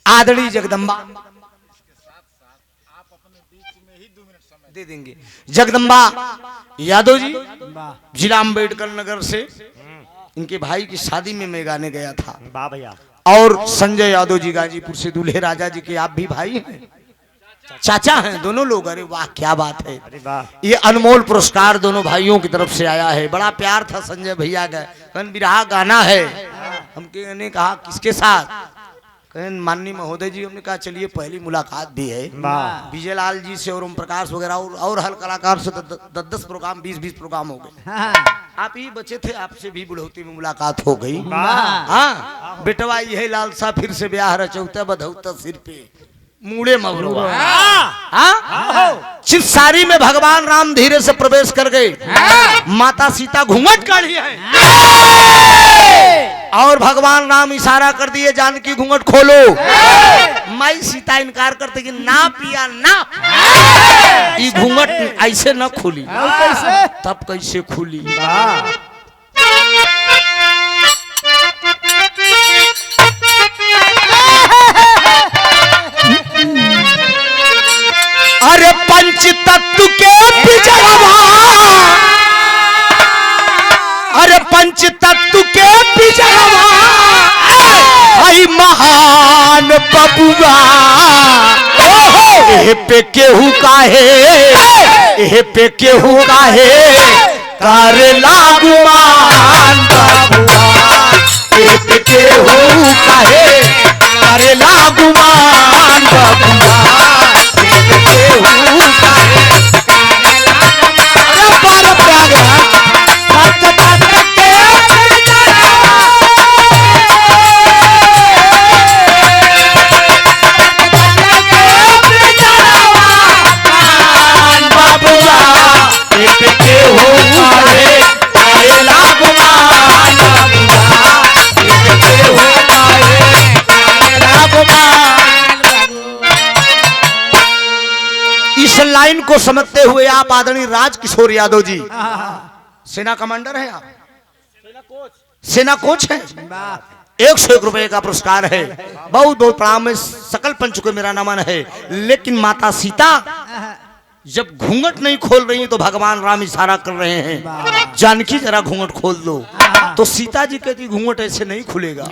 आदरणीय जगदम्बा दे देंगे। जगदम्बा यादव जी जिला अम्बेडकर नगर से, इनके भाई की शादी में मैं गाने गया था। भैया और संजय यादव जी गाजीपुर से, दूल्हे राजा जी के आप भी भाई हैं। चाचा हैं दोनों लोग। अरे वाह क्या बात है। अरे वाह। ये अनमोल पुरस्कार दोनों भाइयों की तरफ से आया है। बड़ा प्यार था संजय भैया का। कहन विरहा गाना है। हमने कहा किसके साथ? कहन माननीय महोदय जी। हमने कहा चलिए पहली मुलाकात भी है विजय लाल जी से और ओम प्रकाश वगैरह और हर कलाकार से 10-10 प्रोग्राम 20-20 प्रोग्राम हो गए। आप ही बचे थे, आपसे भी बुढ़ौती में मुलाकात हो गई। हाँ बेटवा यही लालसा फिर से ब्याह रचौता बधौता सिर पे मूड़े मगरुआ। चित्सारी में भगवान राम धीरे से प्रवेश कर गए। माता सीता घूंघट काढ़ी है और भगवान राम इशारा कर दिए जानकी घूंघट खोलो। माई सीता इनकार करते कि ना पिया ना, ये घूंघट ऐसे न खुली। तब कैसे खुली? अरे पंच तत्व के पिजड़वा, अरे पंच तत्व के पिजड़वा हई महान बबुआ। एह पे केहू काहे, एह पे केहू काहे करे लागुमान बबुआ। एह पे केहू काहे करे लागुमान बबुआ। लाइन को समझते हुए आप आदरणीय राजकिशोर यादव जी सेना कमांडर हैं, आप सेना कोच हैं। 101 रुपए का पुरस्कार है। बहुत बहुत प्रणाम है। सकल पंच को मेरा नमन है। लेकिन माता सीता जब घूंघट नहीं खोल रही तो भगवान राम इशारा कर रहे हैं जानकी जरा घूंघट खोल दो। तो सीता जी कहती घूंघट ऐसे नहीं खुलेगा।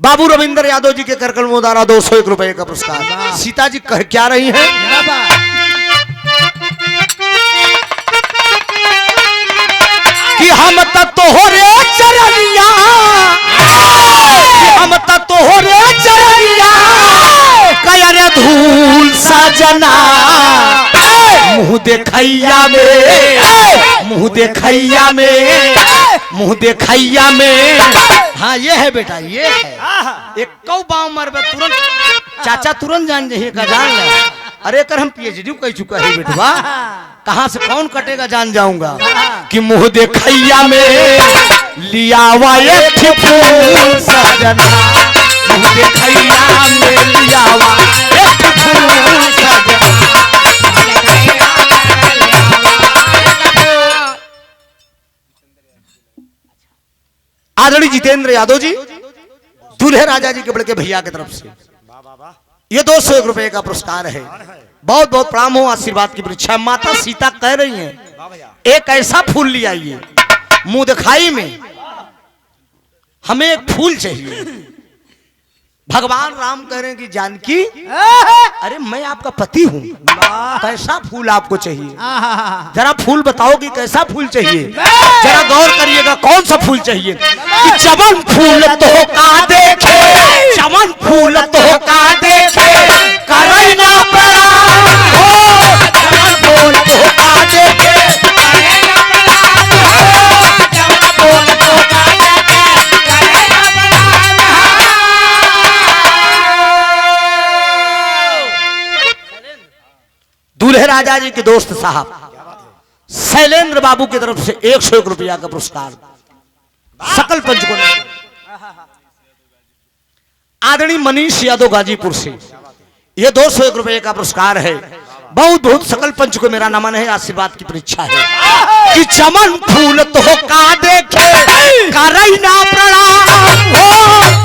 बाबू रविंद्र यादव जी के करकल मोदारा 201 रुपए का पुरस्कार। सीता जी कह क्या रही हैं? कि हम तोहरे चरनिया, हम तोहरे चरनिया कया धूल सजना। मुँह देखैया में, मुँह देखैया में, मुँह देखैया में। हाँ ये है बेटा, ये है। एक कौ बाव मरबे तुरंत चाचा तुरंत जान जाइए का जान ले। अरे कर हम पीएचडी कह चुका है बेटवा, कहाँ से कौन कटेगा जान जाऊंगा। कि मुँह देखैया में लियावा एक फूल सजना। मुँह देखैया में लियावा एक फूल सजना। आदरणीय जितेंद्र यादव जी दूल्हे राजा जी के बड़के भैया की तरफ से ये 201 रुपए का पुरस्कार है। बहुत बहुत प्रणाम हो, आशीर्वाद की परीक्षा। माता सीता कह रही हैं एक ऐसा फूल ले आइए मुंह दिखाई में, हमें एक फूल चाहिए। भगवान राम कह रहे हैं कि जानकी अरे मैं आपका पति हूँ, कैसा फूल आपको चाहिए? जरा फूल बताओ कि कैसा फूल चाहिए। जरा गौर करिएगा कौन सा फूल चाहिए। कि चमन फूल तो का देखे, चमन फूल तो का देखे करे ना प्रणाम हो। चमन फूल तो का देखे करे ना प्रणाम हो। चमन फूल तो का देखे करे ना प्रणाम हो। दूल्हे राजा जी के दोस्त साहब शैलेंद्र बाबू की तरफ से 101 रुपया का पुरस्कार सकल पंच को। आदरणीय मनीष यादव गाजीपुर से यह 201 रुपये का पुरस्कार है। बहुत बहुत सकल पंच को मेरा नमन है, आशीर्वाद की परीक्षा है। कि चमन फूल तो का देखे करई ना प्रणाम हो।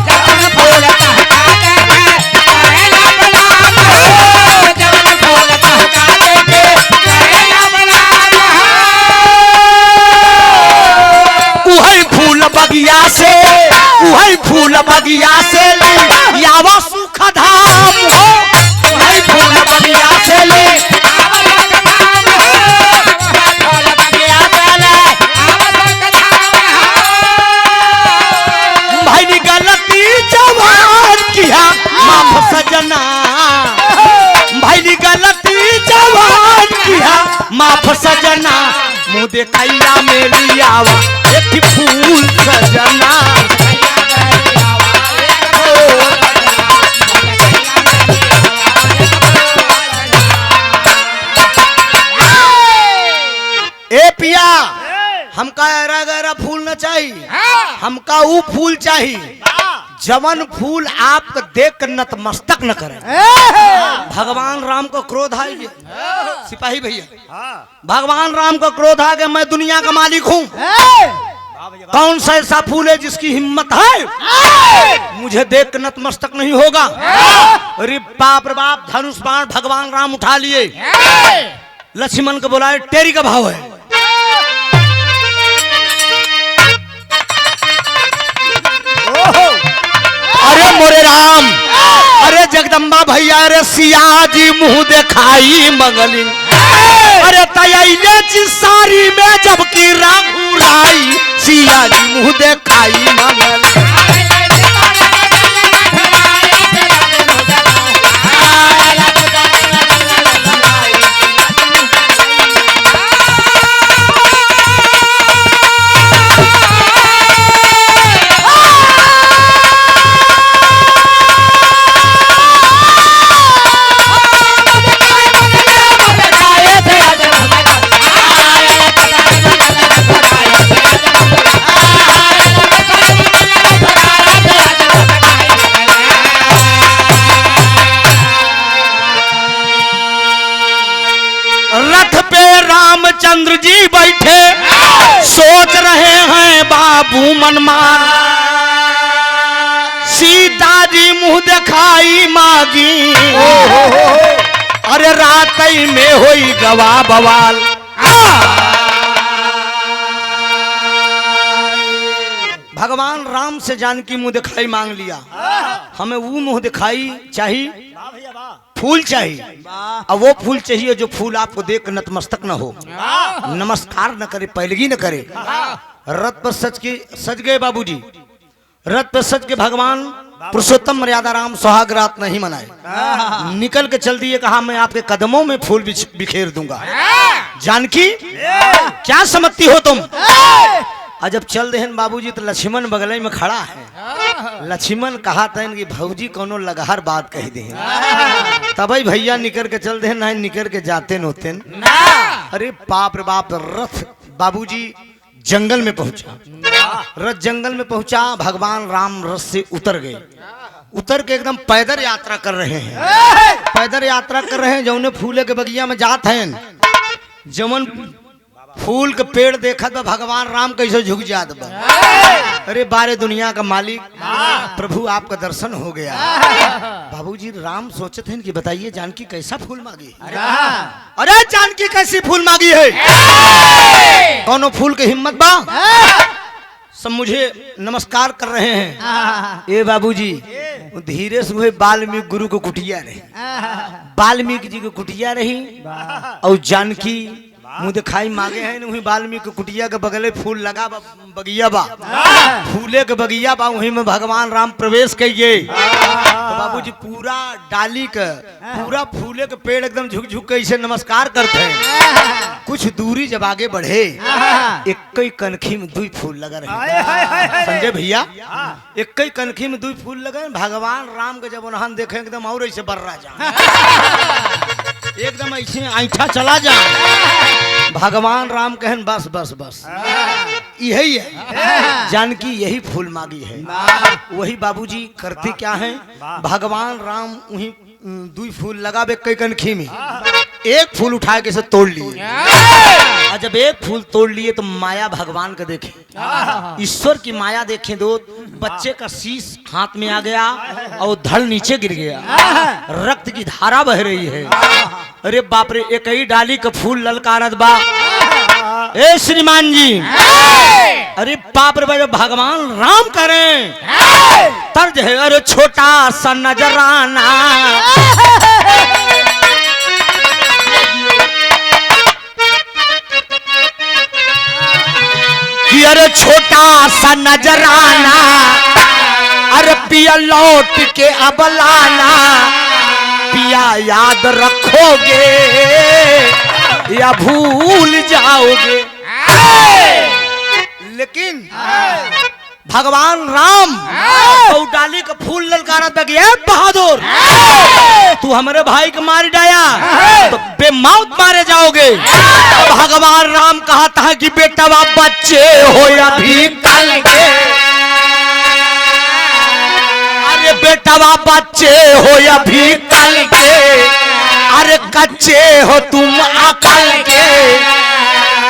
चमन फूल तो का देखे करई ना प्रणाम हो। चमन फूल तो का देखे करई ना प्रणाम हो। उहई फूल बगिया से, उहई फूल बगिया से यावा सुख धाम हो। सजना मुँह देखैया मेरी आवा एक फूल सजना ए पिया हमका ऐरा गैरा फूल न चाहिए, हमका वो फूल चाहिए जवन फूल आपको देख कर नतमस्तक न करे। भगवान राम को क्रोध आ गया, सिपाही भैया भगवान राम को क्रोध आ गया, मैं दुनिया का मालिक हूँ, कौन सा ऐसा फूल है जिसकी हिम्मत है मुझे देख कर नतमस्तक नहीं होगा। अरे बाप रे बाप, धनुष बाण भगवान राम उठा लिए, लक्ष्मण को बुलाए, तेरी का भाव है। अरे मोरे राम, अरे जगदम्बा भैया, अरे सिया जी मुंह दिखाई मंगली, अरे तैयार सारी में जबकि राघुराई सिया जी मुंह दिखाई मंगली। रामचंद्र जी बैठे सोच रहे हैं बाबू मनमान, सीता जी मुंह दिखाई मांगी, अरे रात में होई गवा बवाल। भगवान राम से जानकी मुंह दिखाई मांग लिया, हमें वो मुंह दिखाई चाहिए, फूल चाहिए, अब वो फूल चाहिए जो फूल आपको देख नतमस्तक न हो, नमस्कार न करे, पैलगी न करे। रथ पर सज गए बाबूजी, रथ पर सज के भगवान पुरुषोत्तम मर्यादा राम सुहाग रात नहीं मनाए, निकल के चल दिए, कहा मैं आपके कदमों में फूल बिखेर दूंगा। जानकी क्या समझती हो तुम? और जब चल देहन बाबूजी तो लक्ष्मण बगल में खड़ा है, लक्ष्मण कहा था कि भौजी कोनो लगार बात कह दे, तभी भैया निकल के चल देहन, नहीं निकल के जाते नोते। अरे बाप रे बाप, रथ बाबूजी जंगल में पहुंचा, रथ जंगल में पहुंचा, भगवान राम रथ से उतर गए, उतर के एकदम पैदल यात्रा कर रहे हैं, पैदल यात्रा कर रहे हैं, जौने फूले के बगिया में जात हैं, जमन फूल के पेड़ देखा तो भगवान राम कैसे झुक जात बा। अरे बारे दुनिया का मालिक प्रभु आपका दर्शन हो गया। बाबूजी राम सोचते हैं कि बताइए जानकी कैसा फूल मांगी, अरे जानकी कैसी फूल मांगी है, कौनो फूल की हिम्मत बा? सब मुझे नमस्कार कर रहे हैं। ए बाबूजी धीरे से हुए वाल्मीकि गुरु को कुटिया रही, वाल्मीकि जी को कुटिया रही, और जानकी मुँह दिखाई मांगे हैं, वही वाल्मीकि कुटिया के बगले फूल लगा बगिया बा, फूले के बगिया बा, वही में भगवान राम प्रवेश किए। तो बाबूजी पूरा डाली का पूरा फूले के पेड़ एकदम झुक झुक के इसे नमस्कार करते हैं। कुछ दूरी जब आगे बढ़े, एक ही कनखी में 2 फूल लगा रहे, संजय भैया, एक ही कनखी में 2 फूल लगे। भगवान राम के जब उन्हान देखे एकदम और ऐसे बर्रा जा, एकदम ऐसे ऐठा चला जा। भगवान राम कहन बस बस बस यही है, जानकी यही फूल मांगी है। वही बाबूजी करते क्या है, भगवान राम वही 2 फूल लगावे कई कनखी में, एक फूल उठा के से तोड़ लिए, और जब एक फूल तोड़ लिए तो माया भगवान का देखे, ईश्वर की माया देखे दो, बच्चे का शीश हाथ में आ गया और धड़ नीचे गिर गया, रक्त की धारा बह रही है। अरे बाप रे, एक ही डाली का फूल ललकारत बा, ए श्रीमान जी, अरे बाप रे भाई, भगवान राम करें तर्ज है, अरे छोटा सा नजराना, कि अरे छोटा सा नजराना, अरे पिया लौट के अब लाना, पिया याद रखोगे या भूल जाओगे। लेकिन भगवान राम तो डाली का फूल ललकारत गया बहादुर, तू हमारे भाई को मार डाया तो बेमौत मारे जाओगे। भगवान राम कहता है कि बेटा बाप बच्चे हो या भी कल के, अरे बेटा बाप बच्चे हो या भी कल के, अरे कच्चे हो तुम अकल के,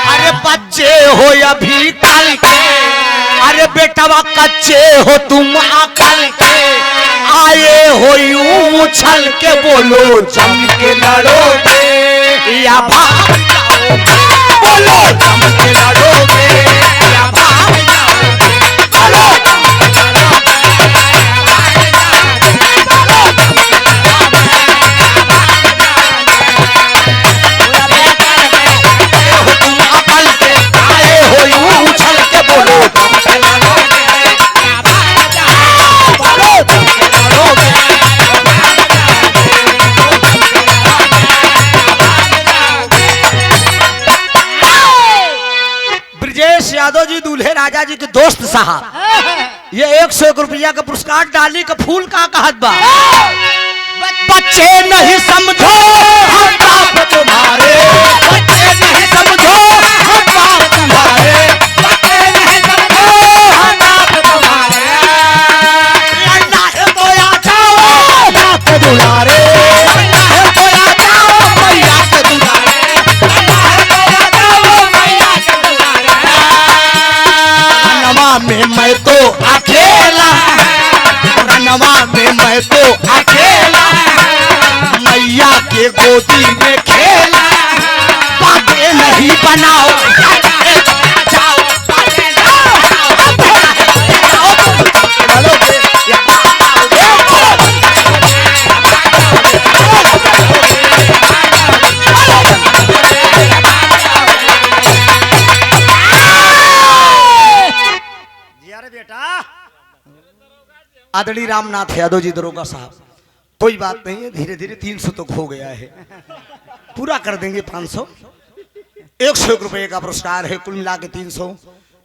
अरे बच्चे हो या भी कल के, अरे बेटवा कच्चे हो तुम अकल के, आए हो यूं उछल के बोलो जम के लड़ोगे या भाग जाओगे, बोलो जम के लड़ोगे या भाग जाओगे, बोलो जम के लड़ोगे या भाग जाओगे, बोलो जम के लड़ोगे या भाग जाओगे, हो तुम अकल के, आए हो यूं उछल के बोलो जम के लड़ोगे या भाग जाओगे, बोलो जम के लड़ोगे या भाग जाओगे। ब्रजेश यादव जी दूल्हे राजा जी के दोस्त साहब, ये 101 रुपया का पुरस्कार डाली का फूल का कहत बा। बच्चे नहीं समझो हम बाप तुम्हारे, बच्चे नहीं समझो हम बाप तुम्हारे, बच्चे नहीं समझो हम बाप तुम्हारे, अल्लाह है तो आ जाओ बाप दुलारे, अल्लाह है तो आ जाओ मैया के दुलारे, अल्लाह है तो आ जाओ मैया के दुलारे। रनवा में मैं तो अकेला, रनवा में मैं तो अकेला, मैया के गोदी में खेला, बातें नहीं बनाओ जाओ, बातें बेटा। आदरणीय रामनाथ यादव जी दरोगा साहब, कोई बात नहीं है, धीरे धीरे 300 तक हो गया है, पूरा कर देंगे 500। 101 रुपए का पुरस्कार है, कुल मिला के 300।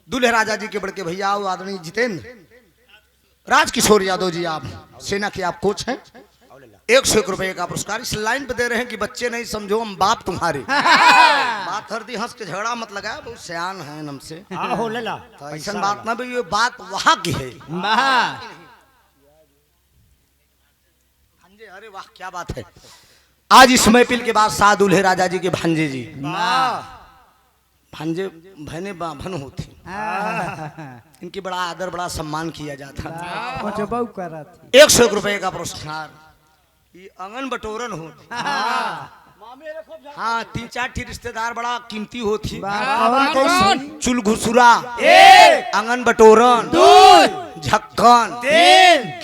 दूल्हे राजा जी के बड़के भैया आदरणीय जितेंद्र राजकिशोर यादव जी, आप सेना के आप कोच हैं, 101 रुपए का पुरस्कार इस लाइन पे दे रहे हैं कि बच्चे नहीं समझो हम बाप तुम्हारे। बात हरदी हंस के झगड़ा मत लगाया, बहुत सयान है हमसे, तो ऐसा बात ना भाई, ये बात वहां की है। अरे वाह क्या बात है। आज इस महफिल के बाद साथ दूल्हे राजा जी के भांजे जी, भांजे बहने भान होती, इनकी बड़ा आदर बड़ा सम्मान किया जाता। 101 रुपए का पुरस्कार, ये आंगन बटोरन होती, हाँ 3-4 रिश्तेदार बड़ा कीमती होती, चुल घुसुरा, आंगन बटोरन, झक्कन,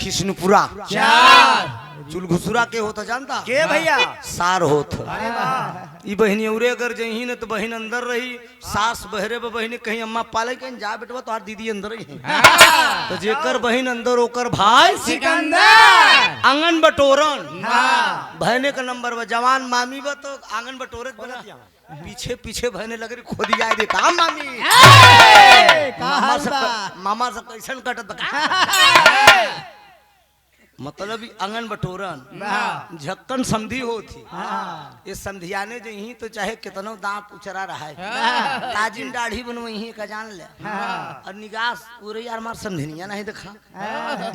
खिसनुपुरा, चुल घुसुरा के होता जानता के भैया, सार होत। ई बहनी उरे अगर जही न तो बहन अंदर रही, सास बहरे बहनी कहीं अम्मा पाले कहीं जा बेटवा तो दीदी अंदर ही है, तो जेकर बहन अंदर ओकर भाई सिकंदर। आंगन बटोरन बहने का नंबर बा, जवान मामी बा तो आंगन बटोरे पीछे पीछे बहने लग रही खोदी आए देता मामी, मामा सब कैसन कटत मतलब आंगन बटोरन झक्कन संधि होती, ये संधियाने जो ही तो चाहे कितनो दांत उचरा रहा है, ताजिन दाढ़ी बनवही का जान ले, और निगास पूरे यार मार संधिनिया नहीं देखा,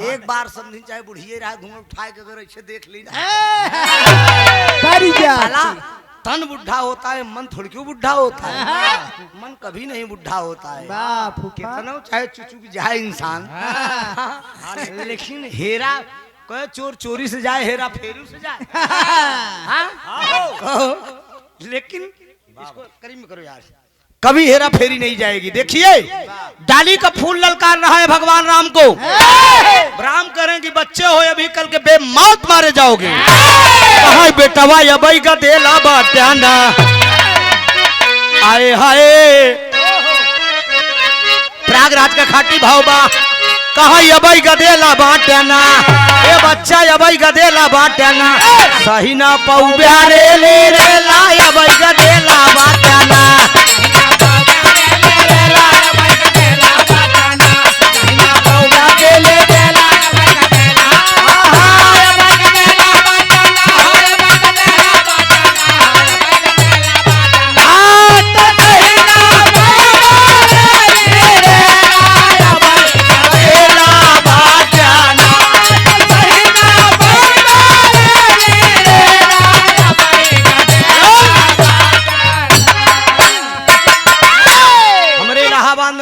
एक बार संधि चाहे बुढ़िए रहा घूम उठाए के अगर ऐसे देख ली ना, तन बुढ़ा होता है मन थोड़ी क्यों बुढ़ा होता है, मन कभी नहीं बुढ़ा होता है, कितना चाहे चुचू की जाए इंसान, लेकिन हेरा कहे चोर चोरी से जाए, हेरा फेरी से जाए, लेकिन इसको करीब में करो यार, कभी हेरा फेरी नहीं जाएगी। देखिए डाली का फूल ललकार रहा है भगवान राम को, राम करेंगे बच्चे हो अभी कल के बेमौत मारे जाओगे, कहा बेटवा अबई का देला बाट्याना, आए हाय प्रयागराज का खाटी भाव बा, कहा अबई गदेला बाटना ए बच्चा अबई गदेला बाटना सही ना पाऊ बिहारे ले रे ला अबई गदेला बाटना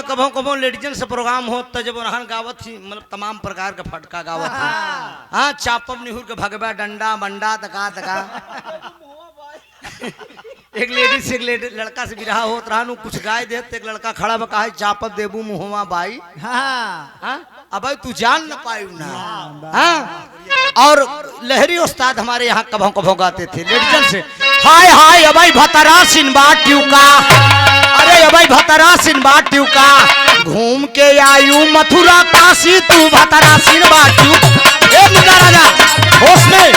कभों कभों लेडीजन से प्रोग्राम हो तो जब उन्हन गावत थी मतलब तमाम प्रकार का फटका गावत थी हाँ चापम निहुर के भगवा डंडा मंडा तका तका एक लेडीज से एक लड़का से बिरहा होत रहा कुछ गाय दे एक लड़का खड़ा में कहा चापत देबू मुहवा बाई हाँ अब तू जान न पायू ना हाँ और लहरी उस्ताद हमारे यहाँ कभों कभों गाते थे लेडीजन से हाय हाय अबई भतरा सिनबा ट्यूका अरे अबई भतरा सिनबा ट्यूका घूम के आयु मथुरा काशी तू भतरा सिनबा ट्यूका ए मुन्ना राजा होश में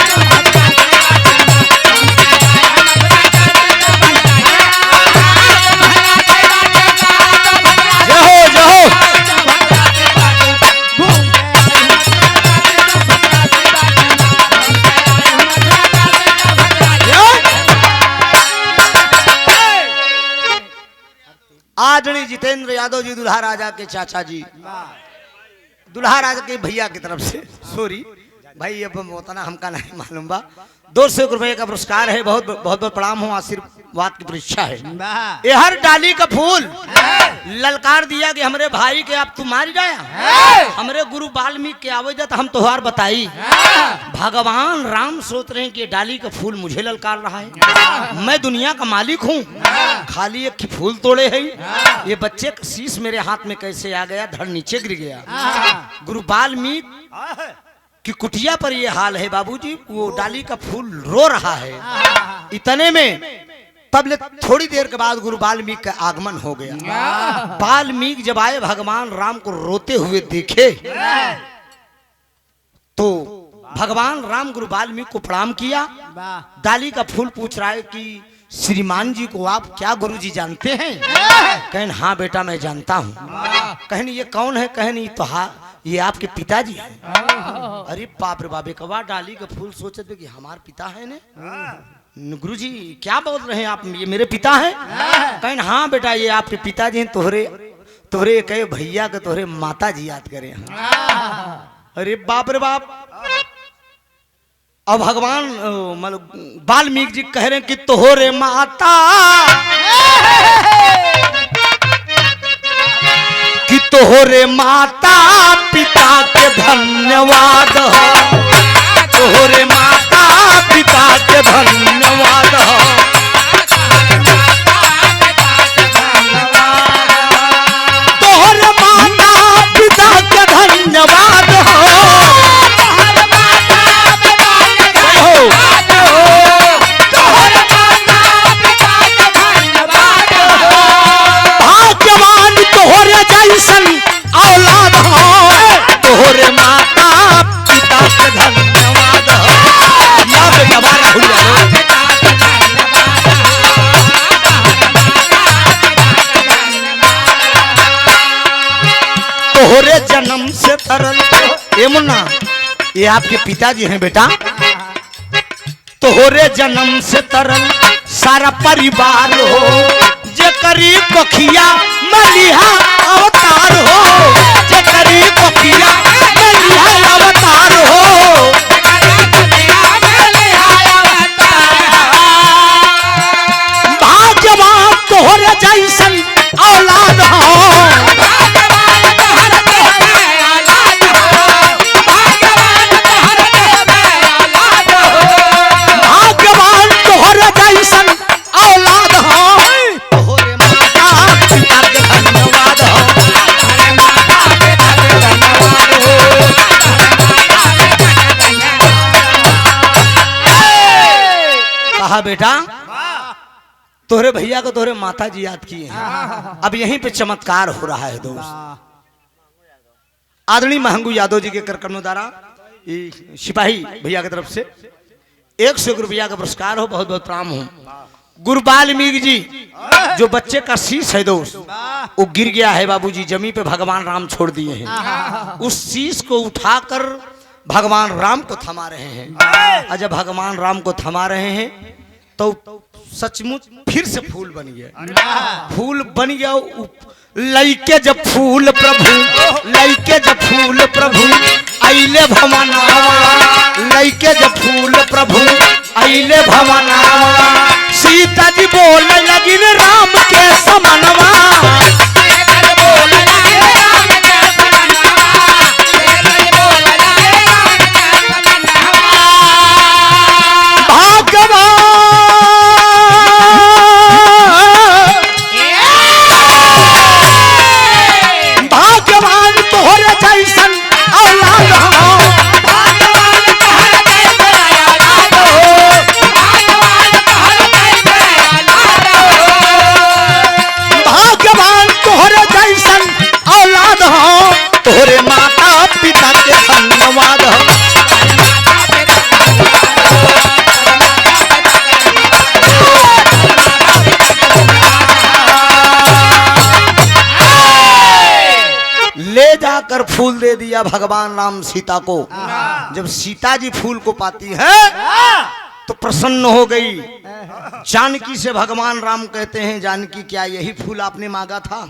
आदरणीय जितेंद्र यादव जी दुल्हा राजा के चाचा जी दुल्हा राजा के भैया की तरफ से सॉरी भाई अब उतना हमका नहीं मालूम बा 200 रुपए का पुरस्कार है बहुत बहुत बहुत प्रणाम हो आशीर्वाद की परीक्षा है ये हर डाली का फूल ललकार दिया कि हमरे भाई के आप तू मार जाया हमरे गुरु वाल्मीकि के आवे तो हम तोहार बताई भगवान राम सोच रहे हैं कि डाली का फूल मुझे ललकार रहा है मैं दुनिया का मालिक हूँ खाली एक फूल तोड़े है ये बच्चे का शीश मेरे हाथ में कैसे आ गया धड़ नीचे गिर गया गुरु वाल्मीकि कि कुटिया पर ये हाल है बाबूजी वो डाली का फूल रो रहा है इतने में तब थोड़ी देर के बाद गुरु वाल्मीकि का आगमन हो गया वाल्मीकि जब आए भगवान राम को रोते हुए देखे तो भगवान राम गुरु वाल्मीकि को प्रणाम किया डाली का फूल पूछ रहा है कि श्रीमान जी को आप क्या गुरुजी जानते हैं कहन हाँ बेटा मैं जानता हूँ कहन ये कौन है कहन ये तो हाँ ये आपके पिताजी हैं अरे बाप रे बाबे कवा डाली का फूल सोचे थे कि हमारे पिता है ने गुरुजी क्या बोल रहे हैं आप ये मेरे पिता हैं कहन हाँ बेटा ये आपके पिताजी हैं तोहरे कहे भैया के तोहरे माता जी याद करे अरे बाप रे बाप अब भगवान मतलब वाल्मीकि जी कह रहे हैं कि तोहरे माता कि तोहरे माता पिता के धन्यवाद तोहरे माता पिता के धन्यवाद तोहरे माता पिता के धन्यवाद भाग्यवान तोहरे जैसन औलाद हो तोहरे माता पिता के धन्यवाद या बेटा बारा हुआ तोहरे जन्म से तरल ए मुन्ना ये आपके पिताजी हैं बेटा तोहरे जन्म से तरल सारा परिवार हो जे करी कोखिया मलिहा अवतार हो जे करी कोखिया मलिहा अवतार हो भाग्यवान तोहरे जैसन औलाद हो बेटा तोहरे भैया को तोहरे माता जी याद किए हैं अब यहीं पे चमत्कार हो रहा है दोस्त आदरणीय महंगू यादव जी के कार्यक्रम द्वारा सिपाही भैया की तरफ से 101 रुपया का पुरस्कार हो, बहुत बहुत प्रणाम हो। गुरु वाल्मीकि जी जो बच्चे का शीश है दोस्त वो गिर गया है बाबूजी, जमीन पे भगवान राम छोड़ दिए हैं, उस शीश को उठाकर भगवान राम को थमा रहे हैं। और जब भगवान राम को थमा रहे हैं तो सचमुच फिर से फूल बन गया, फूल बन गया। लइके जब फूल प्रभु, लइके जब फूल प्रभु आइले भवनावा, लइके जब फूल प्रभु आइले भवनावा, सीता जी बोल लगी राम के समनवा, तोरे माता पिता के धन्यवाद हो। ले जाकर फूल दे दिया भगवान राम सीता को। जब सीता जी फूल को पाती है तो प्रसन्न हो गई। जानकी से भगवान राम कहते हैं, जानकी क्या यही फूल आपने मांगा था?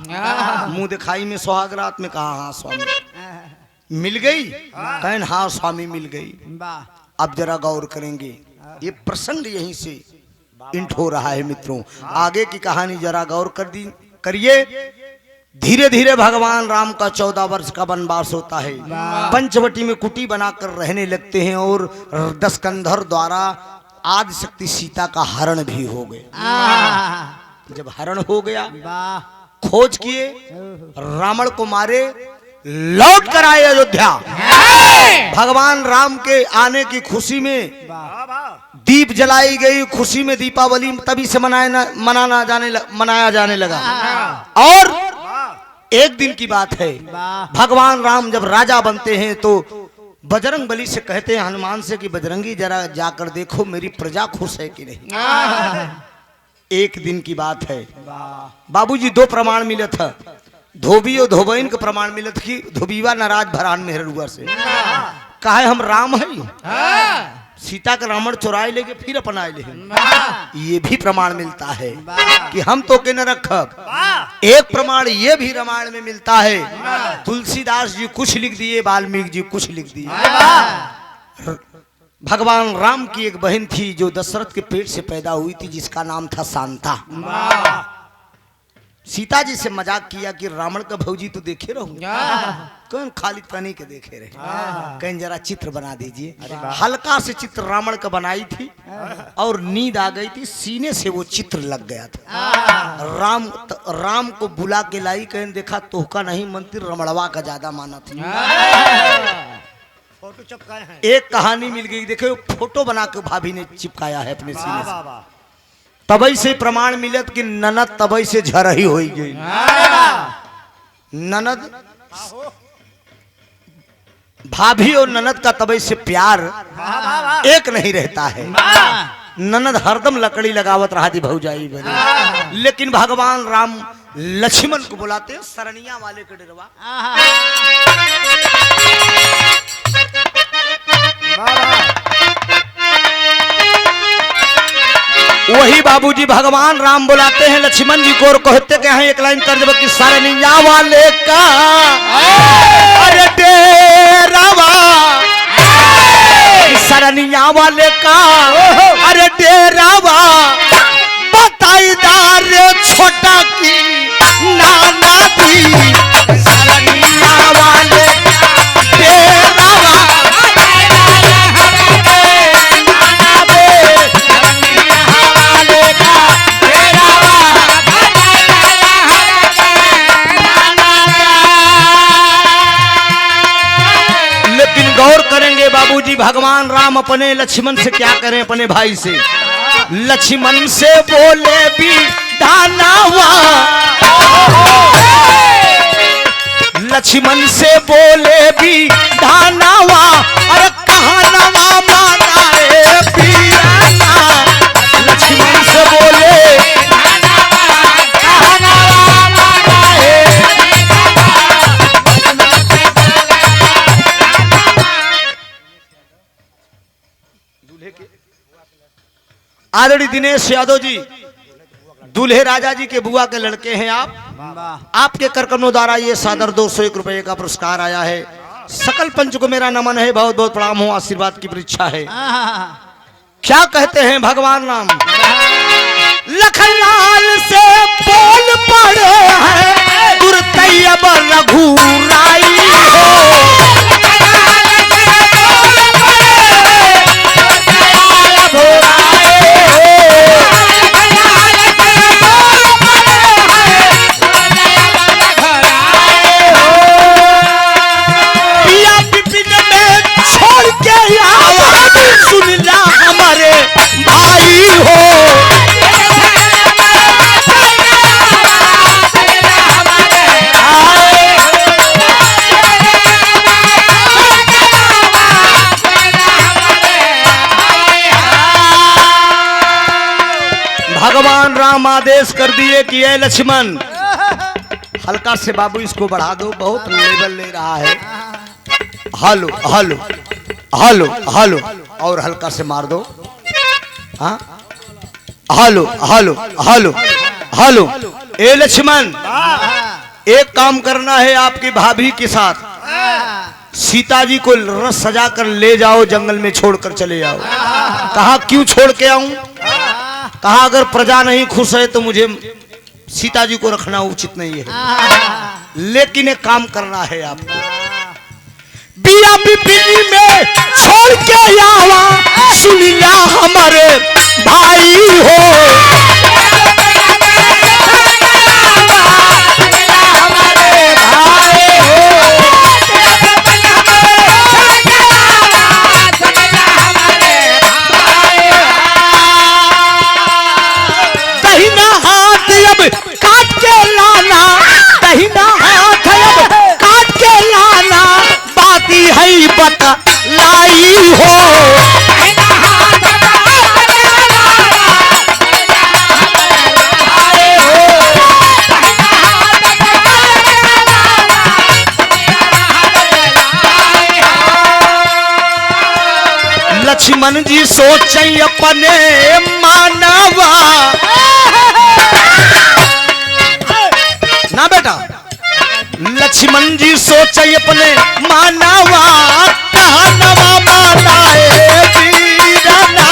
मुंह दिखाई में सुहागरात में कहा हाँ स्वामी। मिल गई? कहन हाँ स्वामी मिल गई। अब जरा गौर करेंगे, ये प्रसंग यहीं से इंट हो रहा है मित्रों। आगे की कहानी जरा गौर करिए। धीरे धीरे भगवान राम का 14 वर्ष का वनवास होता है। पंचवटी में कुटी बनाकर रहने लगते हैं और दशकंधर द्वारा आदि शक्ति सीता का हरण भी हो गया। जब हरण हो गया खोज किए, रावण को मारे, लौट कर आए अयोध्या। भगवान राम के आने की खुशी में दीप जलाई गई, खुशी में दीपावली तभी से मनाया जाने लगा। और एक दिन की बात है, भगवान राम जब राजा बनते हैं तो बजरंग बली से कहते हैं हनुमान से कि बजरंगी जरा जाकर देखो मेरी प्रजा खुश है कि नहीं। एक दिन की बात है बाबूजी, 2 प्रमाण मिले थे। धोबी और धोबैन का प्रमाण मिले थे कि धोबीवा नाराज भरान मेहरुआ से कहा हम राम है, सीता का रावण चुराए लेके फिर अपनाए ले। ये भी प्रमाण मिलता है कि हम तो के न रखब। एक प्रमाण ये भी रामायण में मिलता है, तुलसीदास जी कुछ लिख दिए, वाल्मीकि जी कुछ लिख दिए। भगवान राम की एक बहन थी जो दशरथ के पेट से पैदा हुई थी, जिसका नाम था शांता। सीता जी से मजाक किया कि रावण का भौजी तो देखे रहूं, कौन खाली तनी के देखे रहे, कहीं जरा चित्र बना दीजिए। हल्का से चित्र रावण का बनाई थी और नींद आ गई थी, सीने से वो चित्र लग गया था। राम को बुला के लाई, कहीं देखा तोहका नहीं मंत्री रमणवा का ज्यादा माना था। फोटो चिपकाए हैं। एक कहानी मिल गई, देखो फोटो बना के भाभी ने चिपकाया है अपने सीने से। तबई से प्रमाण मिलत कि ननद तबई से झरही हो गई। ननद भाभी और ननद का तबई से प्यार एक नहीं रहता है। ननद हरदम लकड़ी लगावत रहा थी भौजाई बनी, लेकिन भगवान राम लक्ष्मण को बुलाते सरनिया वाले के डरवा। वही बाबूजी भगवान राम बुलाते हैं लक्ष्मण जी को और कहते के हैं एक लाइन कर देव कि सरनिया वाले का अरे डेरावा, सरनिया वाले का अरे डेरावा, बताईदार छोटा की नाना दी, सरनिया वाले का डेरावा, गौर करेंगे बाबूजी भगवान राम अपने लक्ष्मण से क्या करें, अपने भाई से। लक्ष्मण से बोले भी दानावा, लक्ष्मण से बोले भी धानावा, अरे कहानवा माना है पियाना। लक्ष्मण से बोले आदरणीय दिनेश यादव जी, दूल्हे राजा जी के बुआ के लड़के हैं आप। आपके करकमों द्वारा ये सादर 201 रुपए का पुरस्कार आया है। सकल पंच को मेरा नमन है, बहुत बहुत प्रणाम हो, आशीर्वाद की परीक्षा है। क्या कहते हैं भगवान राम? लखनलाल से बोल पड़े हैं गुरतैयब रघुराई हो। भगवान राम आदेश कर दिए कि ये लक्ष्मण हल्का से बाबू इसको बढ़ा दो, बहुत लेवल ले रहा है। हालो हालो हालो हालो और हल्का से मार दो। हाँ हालो हालो हालो हालो। ए लक्ष्मण, एक काम करना है आपकी भाभी के साथ, सीता जी को रस सजा कर ले जाओ, जंगल में छोड़कर चले जाओ। कहा क्यों छोड़ के आऊं? कहा अगर प्रजा नहीं खुश है तो मुझे सीता जी को रखना उचित नहीं है। लेकिन एक काम करना है आपको, बिया बिपिनी में छोड़ के आवा, सुनिला हमारे भाई हो। काट के लाना, दहिना हाथ अब काट के लाना, बाती है बता लाई हो। लक्ष्मण जी सोचे अपने मानवा ना बेटा, लक्ष्मण जी सोचे अपने मानवा, कहनवा माना है वीरना।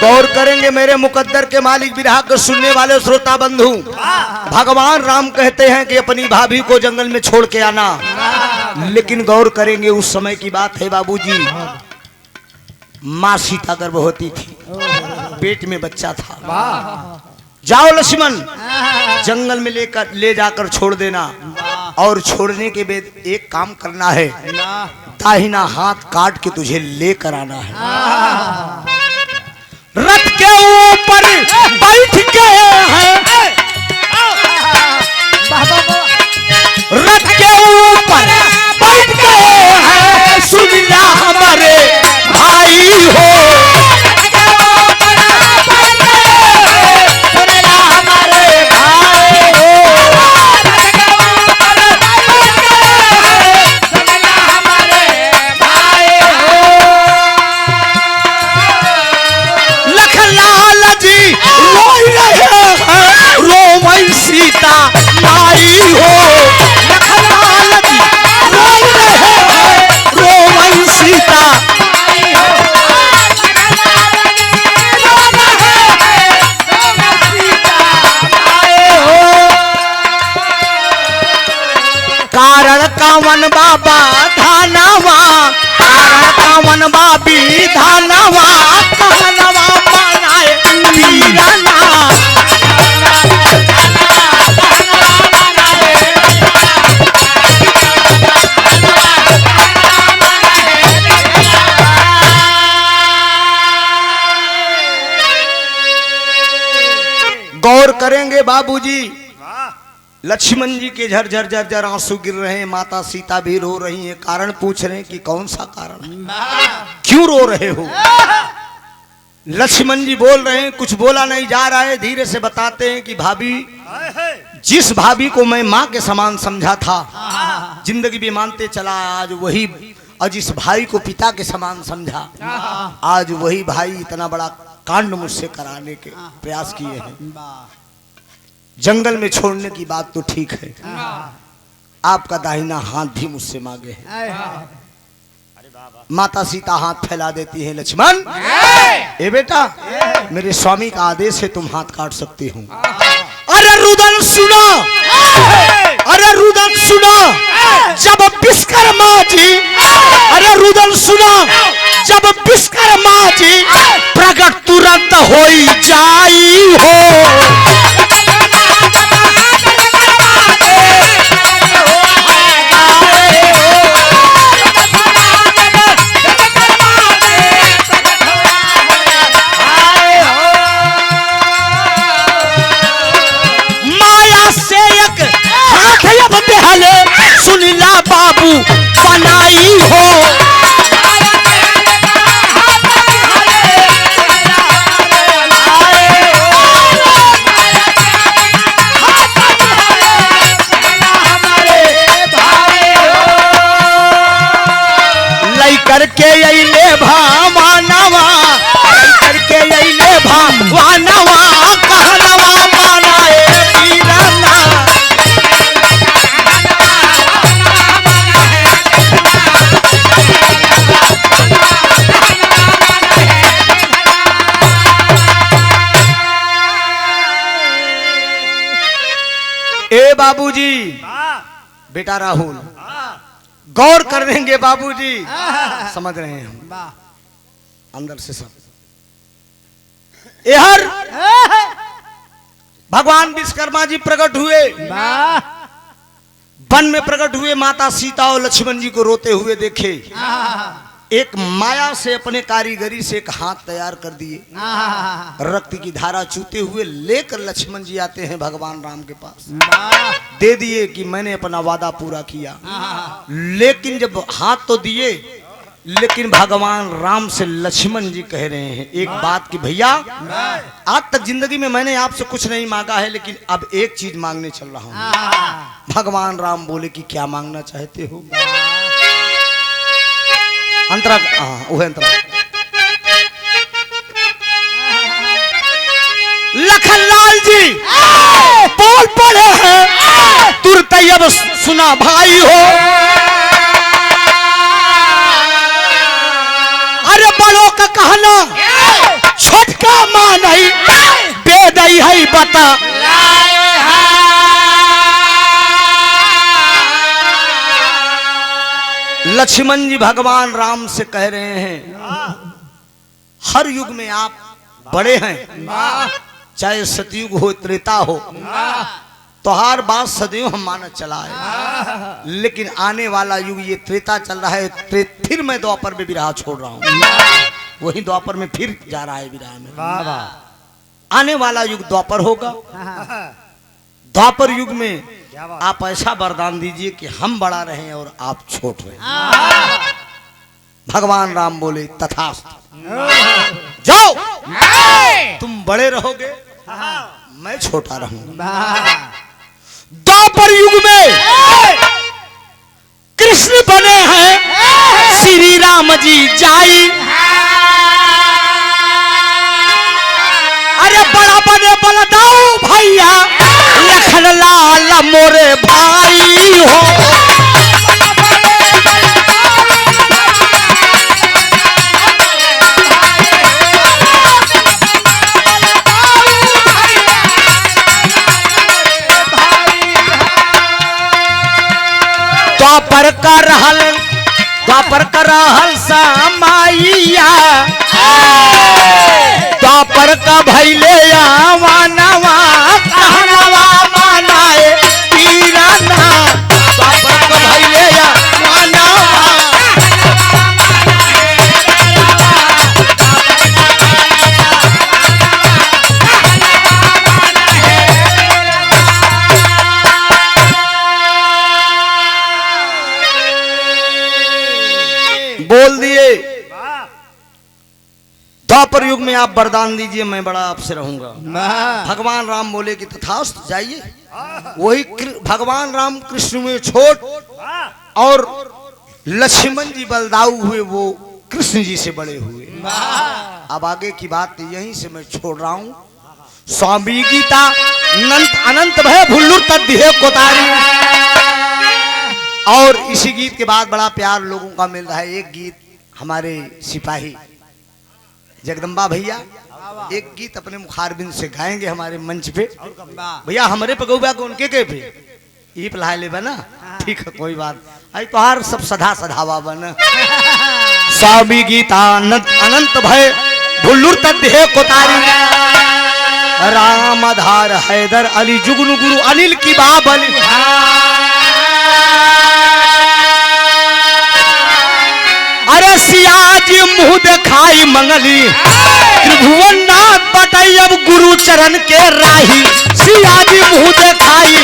गौर करेंगे मेरे मुकद्दर के मालिक, विरहा को सुनने वाले श्रोता बंधु। भगवान राम कहते हैं कि अपनी भाभी को जंगल में छोड़ के आना, लेकिन गौर करेंगे उस समय की बात है बाबूजी, माँ सीता गर्भवती थी, पेट में बच्चा था। जाओ लक्ष्मण, जंगल में ले जाकर छोड़ देना, और छोड़ने के बाद एक काम करना है, दाहिना हाथ काट के तुझे लेकर आना है। रथ के ऊपर बैठ गए हैं, रथ के ऊपर बैठ गए हैं, सुनिला हमारे भाई हो। सुनिला हमारे भाई हो। लखनलाल जी रोई रहे हैं, रोमई सीता माई हो। लखनलाल जी रोई रहे हैं, रोमई सीता माई हो। कारण कावन बाबा धानवा, कारण कावन बाबी धानवा, कहनवा मनाए वीरना। गौर करेंगे बाबूजी, लक्ष्मण जी के झर झर झर आंसू गिर रहे हैं, माता सीता भी रो रही हैं। कारण पूछ रहे हैं कि कौन सा कारण, क्यों रो रहे हो? लक्ष्मण जी बोल रहे हैं, कुछ बोला नहीं जा रहा है। धीरे से बताते हैं कि भाभी, जिस भाभी को मैं माँ के समान समझा था, जिंदगी भी मानते चला, आज वही, और जिस भाई को पिता के समान समझा, आज वही भाई इतना बड़ा कांड मुझसे कराने के प्रयास किए हैं। जंगल में छोड़ने की बात तो ठीक है, आपका दाहिना हाथ भी मुझसे मांगे है। माता सीता हाथ फैला देती है, लक्ष्मण ए बेटा, मेरे स्वामी का आदेश है, तुम हाथ काट सकते हो। अरे रुदन सुनो, अरे रुदन सुनो, जब विश्वकर्मा जी, अरे रुदन सुनो, जब विश्वकर्मा जी प्रकट तुरंत होई जाई हो। सुनीला बाबू बनाई हो। लई करके अइले भावानवा, लई करके अइले भावानवा, कहलवा मानाए पीरना। ए बाबूजी, बेटा राहुल, गौर कर देंगे बाबूजी, समझ रहे हैं हम अंदर से सब। हर भगवान विश्वकर्मा जी प्रकट हुए, वन में प्रकट हुए, माता सीता और लक्ष्मण जी को रोते हुए देखे। एक माया से अपने कारीगरी से एक हाथ तैयार कर दिए, रक्त की धारा चूते हुए लेकर लक्ष्मण जी आते हैं भगवान राम के पास। दे दिए कि मैंने अपना वादा पूरा किया। लेकिन जब हाथ तो दिए, लेकिन भगवान राम से लक्ष्मण जी कह रहे हैं एक बात कि भैया, आज तक जिंदगी में मैंने आपसे कुछ नहीं मांगा है, लेकिन अब एक चीज मांगने चल रहा हूं। भगवान राम बोले कि क्या मांगना चाहते हो? अंतरा, वह अंतरा। लखनलाल जी बोल पड़े हैं, तुरंत अब सुना भाई हो। अरे बड़ों का कहना छोटका मां नहीं, बेदई है बता। लक्ष्मण जी भगवान राम से कह रहे हैं, हर युग में आप बड़े हैं, चाहे सतयुग हो त्रेता हो, तो हर बात सदैव हम मानत चला है। लेकिन आने वाला युग ये त्रेता चल रहा है, फिर मैं द्वापर में विराह छोड़ रहा हूँ, वही द्वापर में फिर जा रहा है विराह में। आने वाला युग द्वापर होगा। द्वापर युग में आप ऐसा वरदान दीजिए कि हम बड़ा रहें और आप छोट रहें। भगवान राम बोले तथास्तु, जाओ तुम बड़े रहोगे, मैं छोटा रहूंगा। द्वापर युग में कृष्ण बने हैं, श्री राम जी जाई। अरे बड़ा बने बलदाऊ भैया, लखनलाल मोरे भाई हो। द्वापर का रहल समाइया, द्वापर का भैले आवानवा, कहनवा मानाए पीराना। द्वापर का भैले द्वापर युग में आप वरदान दीजिए, मैं बड़ा आपसे रहूंगा। वाह भगवान राम बोले कि तथास्तु, जाइए। वही भगवान राम कृष्ण में छोट और लक्ष्मण जी बलदाऊ हुए, वो कृष्ण जी से बड़े हुए। अब आगे की बात यहीं से मैं छोड़ रहा हूं। स्वामी गीता अनंत अनंत भय भुल्लुर तद्धिहे कोतारी। और इसी गीत के बाद बड़ा प्यार लोगों का मिल रहा है। एक गीत हमारे सिपाही जगदम्बा भैया एक गीत अपने मुखारबिंद से गाएंगे हमारे मंच पे। भैया हमारे पगौबा को उनके के पे ये पढ़ा ले बना, ठीक है कोई बात आई। तो हर सब सदा सधावा बना। स्वामी गीता अनंत भय भुल्लुर तद्धिहे कोतारी। राम आधार हैदर अली जुगनू गुरु अनिल की बाबली। अरे सियाजी मुंह दिखाई मंगली, त्रिभुवन नाथ बटई अब गुरु चरण के राही। सियाजी मुंह दिखाई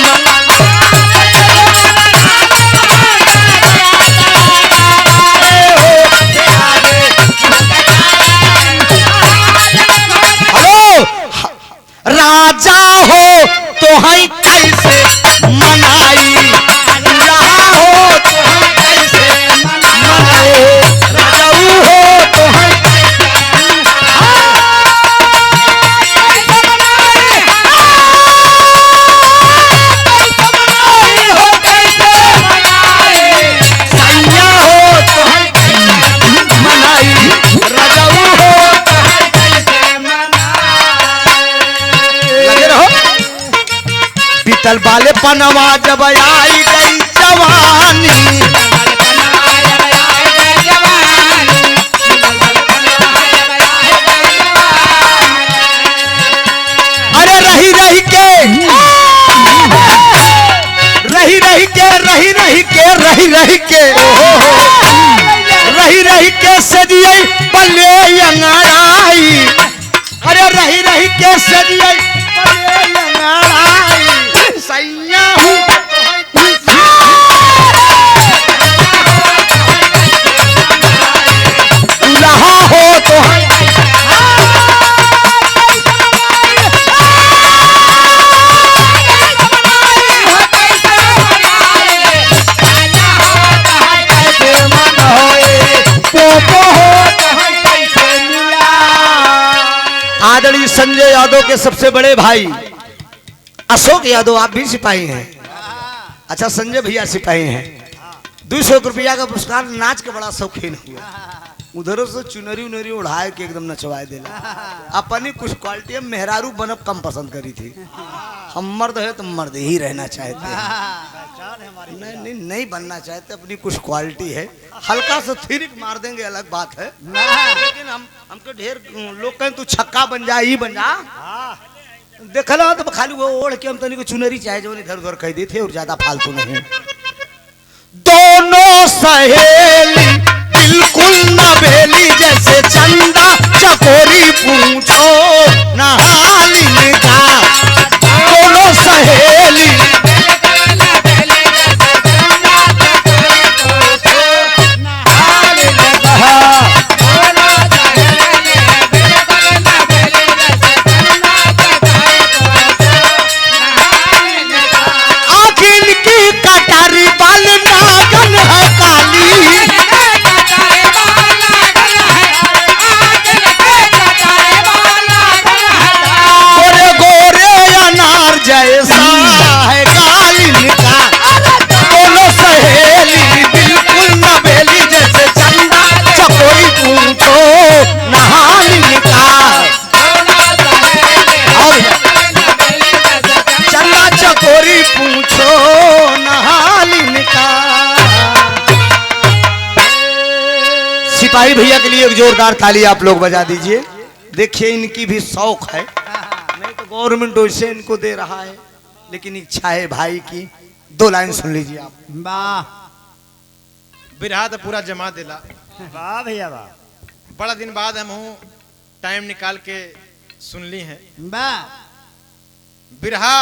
राजा हो तो है कैसे मनाई, रहा हो तो है कैसे मनाई, राजाऊ हो तो है सैया हो तो है कैसे मनाई, राजाऊ हो तो है कैसे लगे रहो। पीतल वाले पनवा जब आई गई जवानी, अरे रही रही के रही रही के रही रही के रही रही के रही रही के सजिए पल्ले अंगड़ाई। अरे रही रही के सजिए पल्ले अंगड़ाई। सैया दुल्हा हो तो आदरणीय संजय यादव के सबसे बड़े भाई अशोक यादव, आप भी सिपाही हैं। अच्छा संजय भैया सिपाही हैं। 200 रुपया का पुरस्कार। नाच के बड़ा शौकीन हुआ, उधरों से चुनरी उनरी उड़ाए के एकदम नचवाए देला। अपनी कुछ क्वालिटी मेहरारू बनब कम पसंद करी थी। हम मर्द है तो मर्द ही रहना चाहते हैं, नहीं बनना चाहते। अपनी कुछ क्वालिटी है, हल्का सा थिरिक मार देंगे अलग बात है। लेकिन हमको ढेर लोग कहें तू छक्का बन जा, ही बन जा। देखला तो खाली वो ओढ़ के हम तनिक चुनरी चाहे जो इधर उधर कह देते और ज्यादा फालतू नहीं। दोनों सहेली बिल्कुल नवेली, जैसे चंदा चकोरी पूछो नहाली का। दोनों सहेली आखिर की कटारी बाल नागन है काली। गोरे गोरे अनार जैसा है गालिन का। दोनों सहेली बिल्कुल नवेली, जैसे चंदा चकोरी पूछो नहालिन का। चंदा चकोरी पूछो नहालिन का। सिपाही भैया के लिए एक जोरदार ताली आप लोग बजा दीजिए। देखिए इनकी भी शौक है, नहीं तो गवर्नमेंट वैसे इनको दे रहा है, लेकिन इच्छा है भाई की। 2 लाइन सुन लीजिए आप। वाह बिरहा तो पूरा जमा दिला। वाह भैया वाह बड़ा दिन बाद हम टाइम निकाल के सुन ली है। वाह बिरहा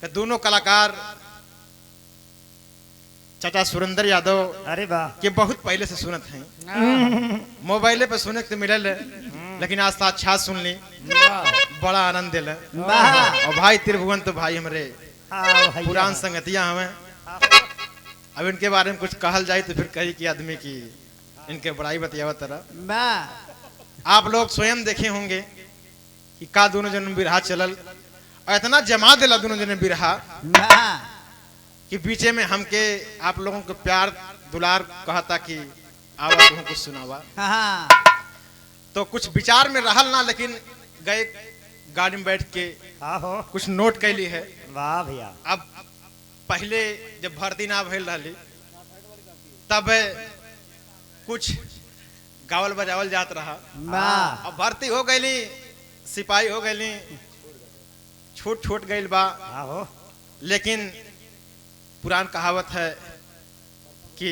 के दोनों कलाकार चाचा सुरेंद्र यादव अरे वाह के बहुत पहले से सुनत हैं। मोबाइले पे सुने तो मिलल है, लेकिन आज साक्षात सुन ली, बड़ा आनंद दिल। वाह और भाई त्रिभुवन तो भाई हमरे भैया पुरान संगतिया हमें। अब इनके बारे में कुछ कहल जाए तो फिर कही कि आदमी की इनके बड़ाई बतियावा तरह। वाह आप लोग स्वयं देखे होंगे कि का दोनों जन बिरहा चलल और इतना जमा दिला दोनों जन बिरहा वाह कि बीचे में हमके आप लोगों को प्यार दुलार कहता कि आवा तुम कुछ सुनावा। हाँ तो कुछ विचार में रहल ना, लेकिन गए गाड़ी में बैठ के आहो कुछ नोट कैली है। वाह भैया अब पहले जब भर्ती ना भइल रही तब कुछ गावल बजावल जात रहा। वाह अब भर्ती हो गईली, सिपाही हो गईली, छूट छूट गईल बा। आहो लेकिन पुरान कहावत है कि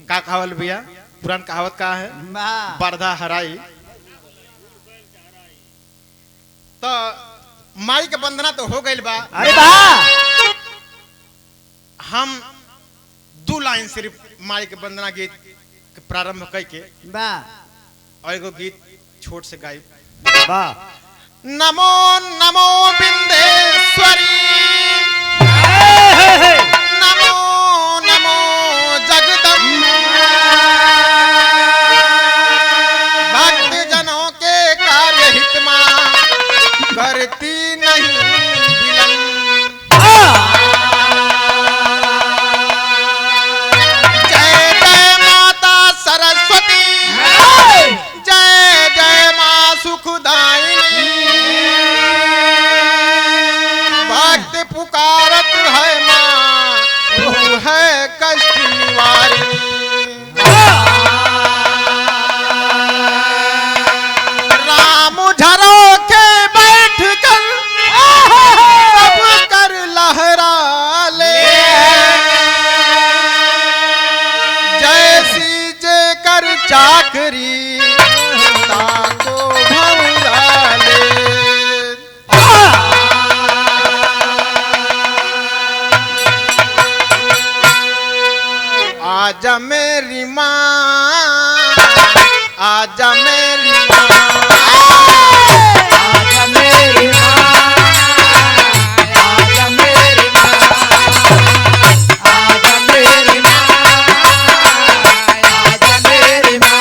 का कहावल भैया, पुरान कहावत का है, वाह बरधा हराई। तो माई के वंदना तो हो गईल बा। अरे वाह हम 2 लाइन सिर्फ माई के वंदना गीत के प्रारंभ करके वाह और एगो गीत छोट से गाई। वाह नमो नमो बिंदेश्वरी, नमो नमो जगदम्बे, भक्त जनों के कार्य हित में करती नहीं विलंब। जय जय माता सरस्वती, जय जय माँ सुखदायिनी, भक्त पुकारत है माँ तू है कष्ट निवारिणी। राम झरों के बैठ कर सब कर लहरा ले, जैसी जे कर चाकरी ताको भौरा ले। आजा मेरी माँ, आजा मेरी माँ, आजा मेरी माँ, आजा मेरी माँ, आजा मेरी माँ, आजा मेरी माँ।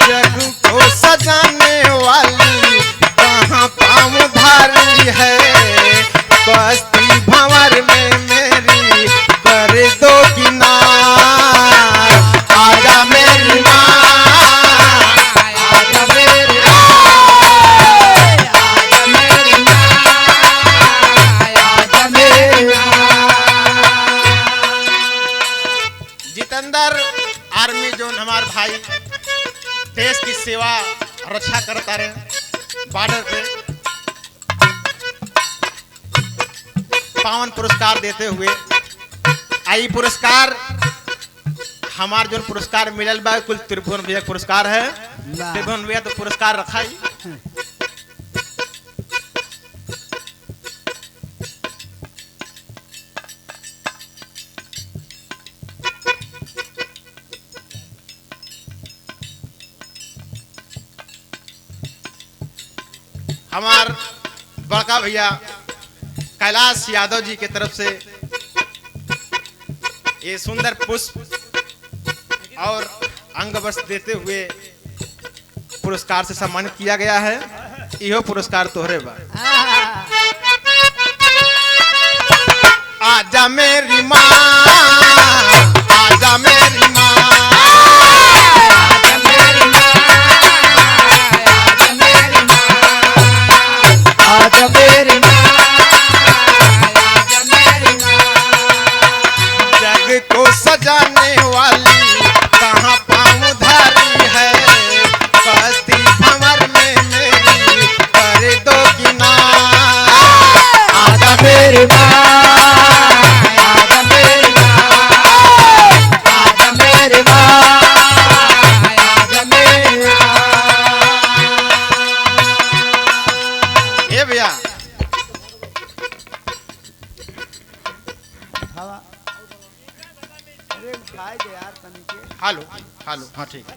जग को सजाने वाली कहाँ पाँव धारी है, बस्ती भंवर में मेरी कर दो किनार। आजा मेरी माँ, आजा मेरी माँ, आजा मेरी माँ, आजा मेरी माँ। जितेंद्र आर्मी जोन हमारे भाई देश की सेवा रक्षा करता रहे बॉर्डर पे, पावन पुरस्कार देते हुए आई पुरस्कार हमार जो पुरस्कार मिलल बा कुल त्रिभुवन भैया पुरस्कार है। वाह। त्रिभुवन भैया तो पुरस्कार रखा ही। हमार बड़का भैया कैलाश यादव जी की तरफ से ये सुंदर पुष्प और अंग वस्त्र देते हुए पुरस्कार से सम्मानित किया गया है। यह पुरस्कार तोहरे बा। आजा मेरी माँ, आजा मेरी माँ, आजा मेरी माँ, आजा मेरी माँ, आजा मेरी माँ, आजा मेरी माँ। जग को सजाने वाली कहाँ पाँव धारी है, बस्ती भंवर में मेरी कर दो किनार। आजा मेरी माँ, आजा मेरी माँ, आजा मेरी माँ, आजा मेरी माँ। ए भैया अरे उठाए दे यार तनिके। हेलो हेलो, हाँ ठीक है।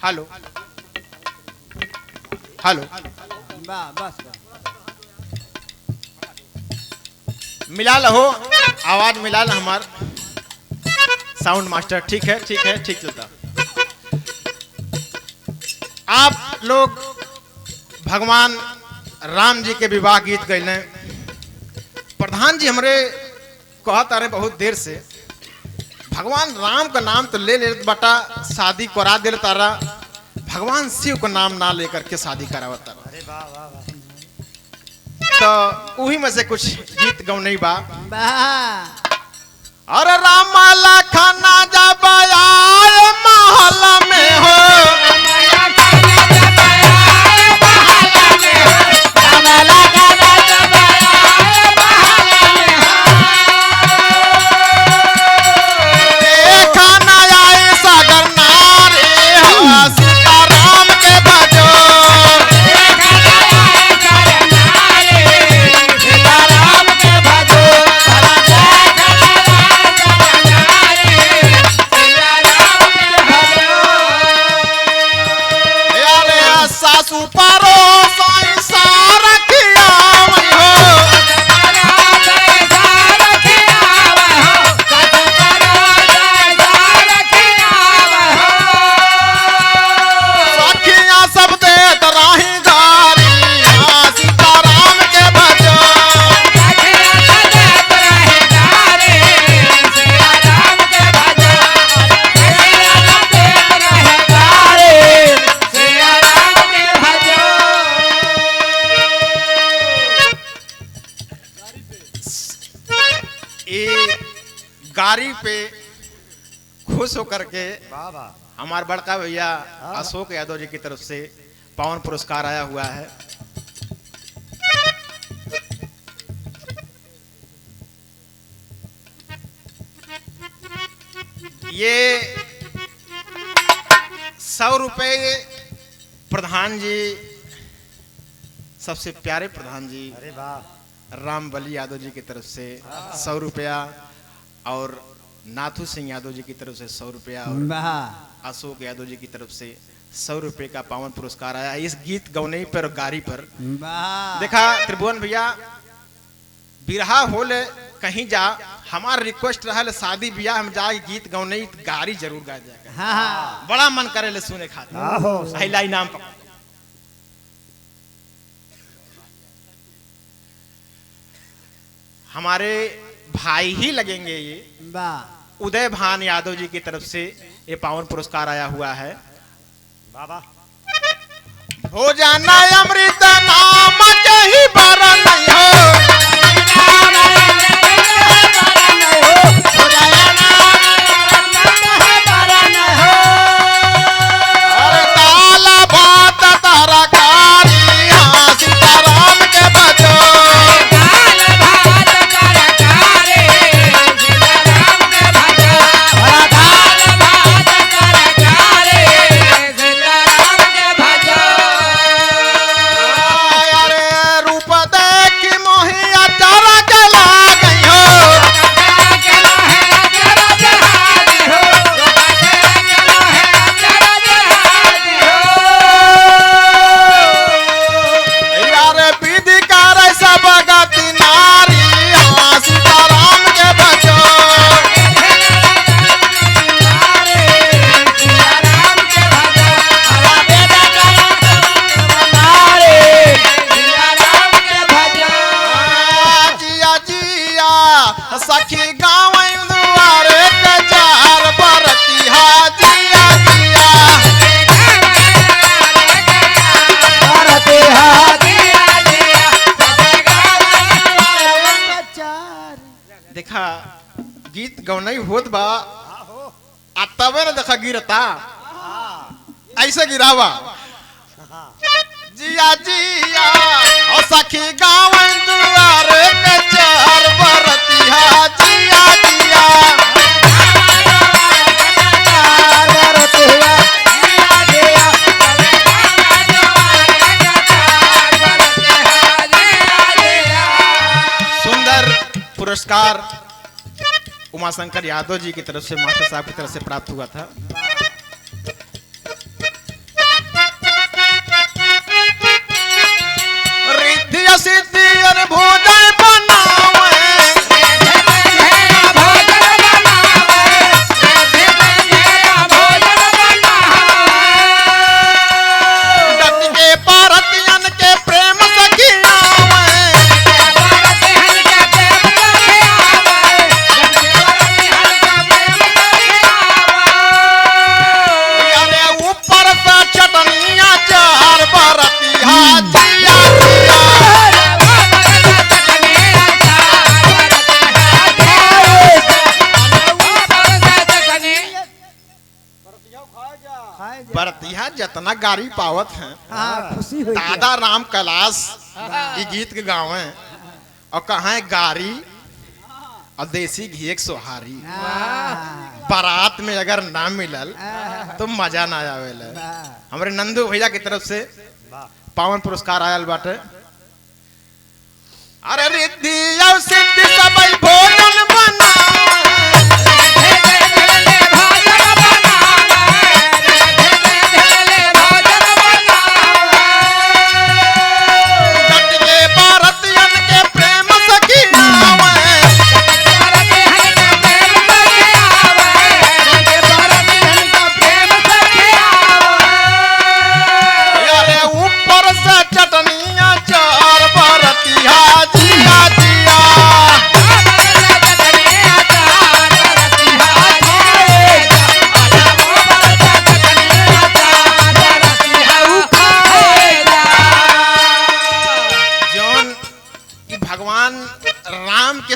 हेलो हेलो बस मिला लहो, आवाज मिला ल हमार साउंड मास्टर। ठीक है ठीक है, ठीक चलता। आप लोग भगवान राम जी के विवाह गीत गए। प्रधान जी हमरे कहता रहे बहुत देर से, भगवान राम का नाम तो ले बटा शादी करा दे तारा, भगवान शिव का नाम ना लेकर के शादी करावता। तो उही में से कुछ गीत गौने बा। अरे राम लखना जब आए महल में हो, गाड़ी पे खुश होकर के हमारे बड़का भैया अशोक यादव जी की तरफ से पावन पुरस्कार आया हुआ है। ये 100 रुपए प्रधान जी, सबसे प्यारे प्रधान जी राम बली यादव जी की तरफ से 100 रुपया, और नाथू सिंह यादव जी की तरफ से 100 रुपया, और अशोक यादव जी की तरफ से 100 रुपये का पावन पुरस्कार आया इस गीत गौने पर गाड़ी पर। देखा त्रिभुवन भैया, बिरहा होले कहीं जा, हमारा रिक्वेस्ट रहा शादी ब्याह में जा गीत गौने गाड़ी जरूर गा जाएगा। बड़ा मन करे ले सुने खातिर। पहला इनाम पकड़। हमारे भाई ही लगेंगे ये, उदय भान यादव जी की तरफ से ये पावन पुरस्कार आया हुआ है। हो जाना अमृत नाम कहीं बर नहीं हो, और दाल भात तरकारी सीताराम के बचो, सखी गाँव दुआरे कचार बरतिहा जिया जिया, देखा गीत गौनई होत बा, आ तबे न देखा गिरता ऐसे गिरावा जिया जिया, और सखी गाँव दुआरे कचार बरतिहा जिया जिया, सुंदर पुरस्कार उमाशंकर यादव जी की तरफ से, मास्टर साहब की तरफ से प्राप्त हुआ था। गाना गारी पावत हैं। खुशी हुई दादा राम कैलाश ये गीत के गाँव है और कहाँ है गारी और देसी घी एक सोहारी। बारात में अगर ना मिलल तो मजा ना आवेला। हमारे नंदू भैया की तरफ से पावन पुरस्कार आयल बाटे। अरे रिद्धि और सिद्धि सबई भोजन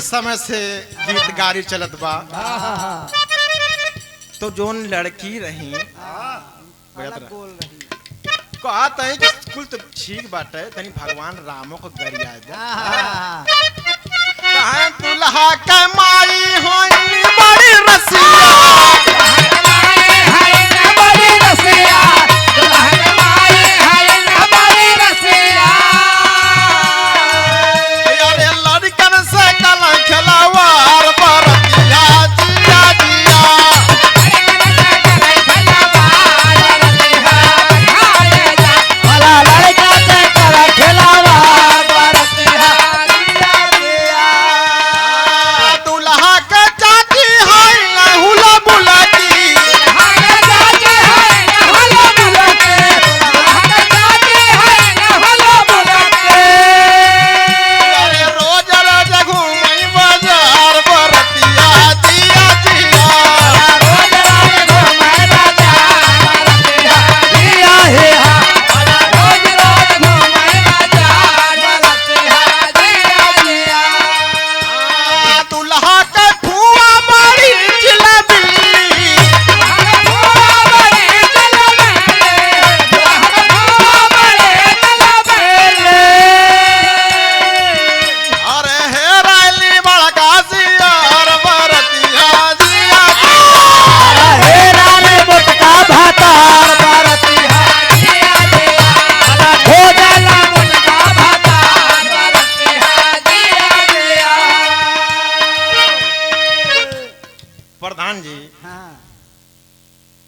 समय से गीत गारी चलत बा। तो जोन लड़की रही कहत है कि कुल तो ठीक बाटे तनी भगवान रामो को गरिया दे। कहे दुल्हा के माई होई बड़ी रसिया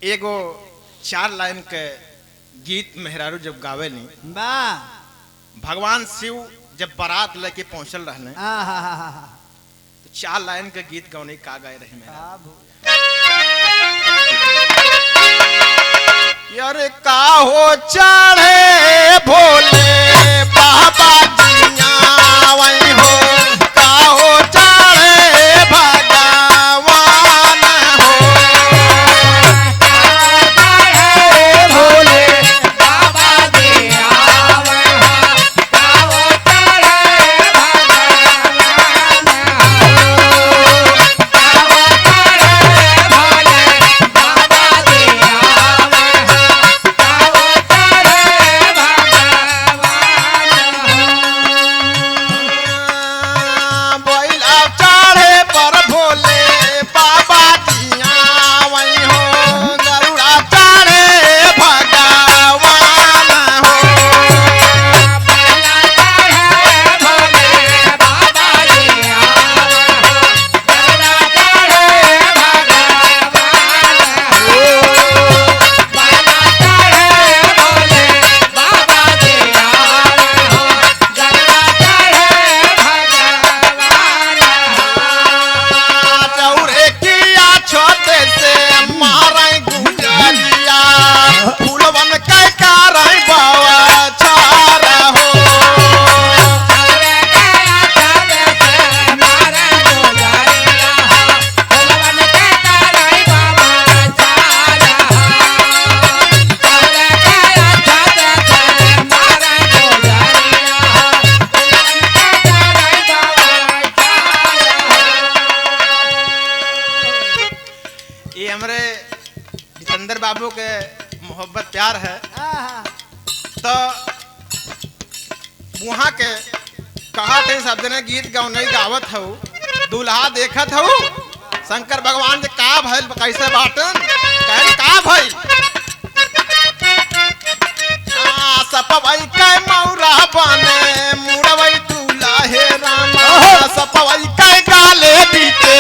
एगो 4 लाइन के गीत मेहरारू जब गावे नी भगवान शिव जब बारात लेके पहुंचल रहने तो 4 लाइन के गीत गौने का गाए रहे मेहरारू। यार का हो चढ़े भोले बाबा जिया वही हो का हो चढ़े भगवान हो भोले बाबा जिया का हो चढ़े भगवान हो भोले बाबा जिया तो वहाँ के कहा थे सब जने गीत गौने गावत हो दूल्हा देखत हो शंकर भगवान के का भइल कैसे बाटन कहन का भइल सपवई के मौरा बने मुड़वई दूल्हा हे रामा सपवई के गाले बीते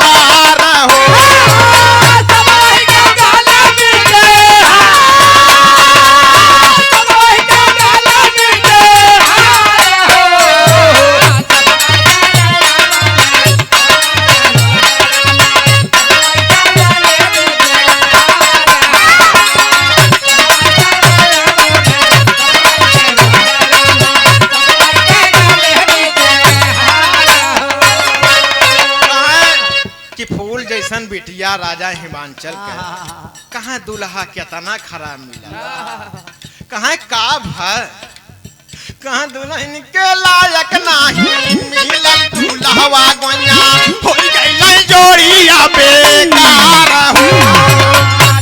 हार हो सपवई के गाले बीते सपवई के गाले बीते कि फूल जैसन बिटिया राजा हिमांचल के कहाँ दूल्हा कितना खराब मिला कहाँ का भर कहाँ दुल्हन के लायक नहीं मिलल दूल्हा गोया हो गई जोड़िया बेकार हो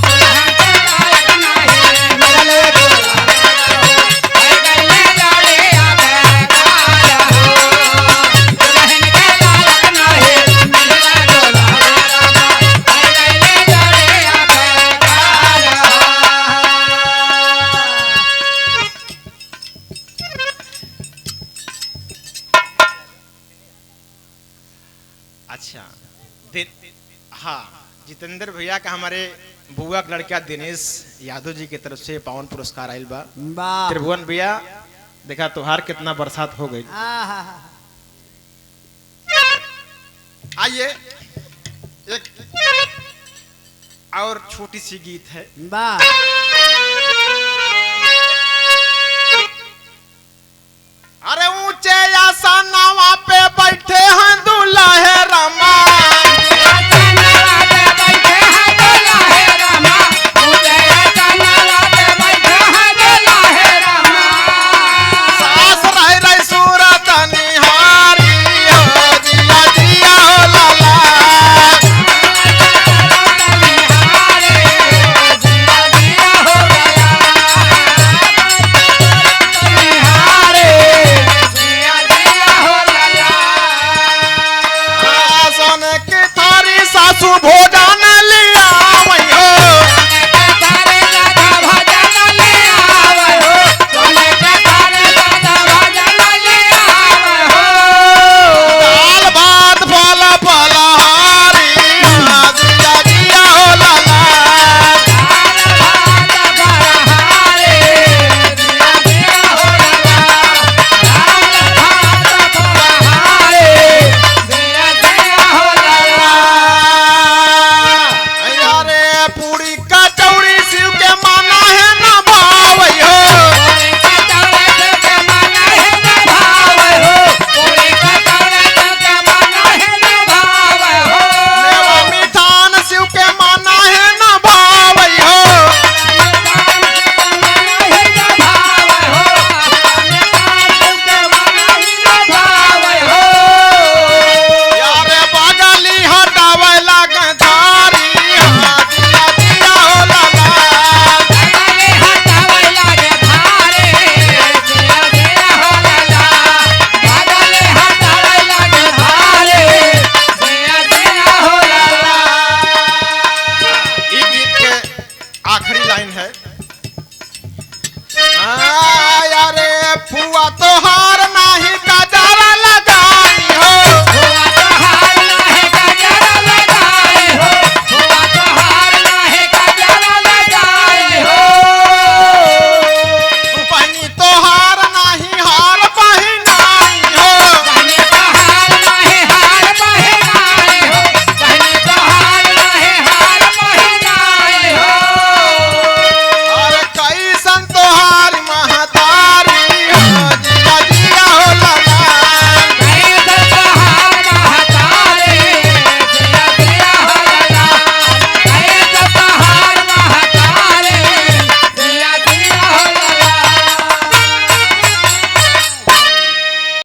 अच्छा हाँ जितेंद्र भैया का हमारे बुआ का लड़का दिनेश यादव जी की तरफ से पावन पुरस्कार आयल बा त्रिभुवन भैया देखा त्योहार कितना बरसात हो गई आइए एक और छोटी सी गीत है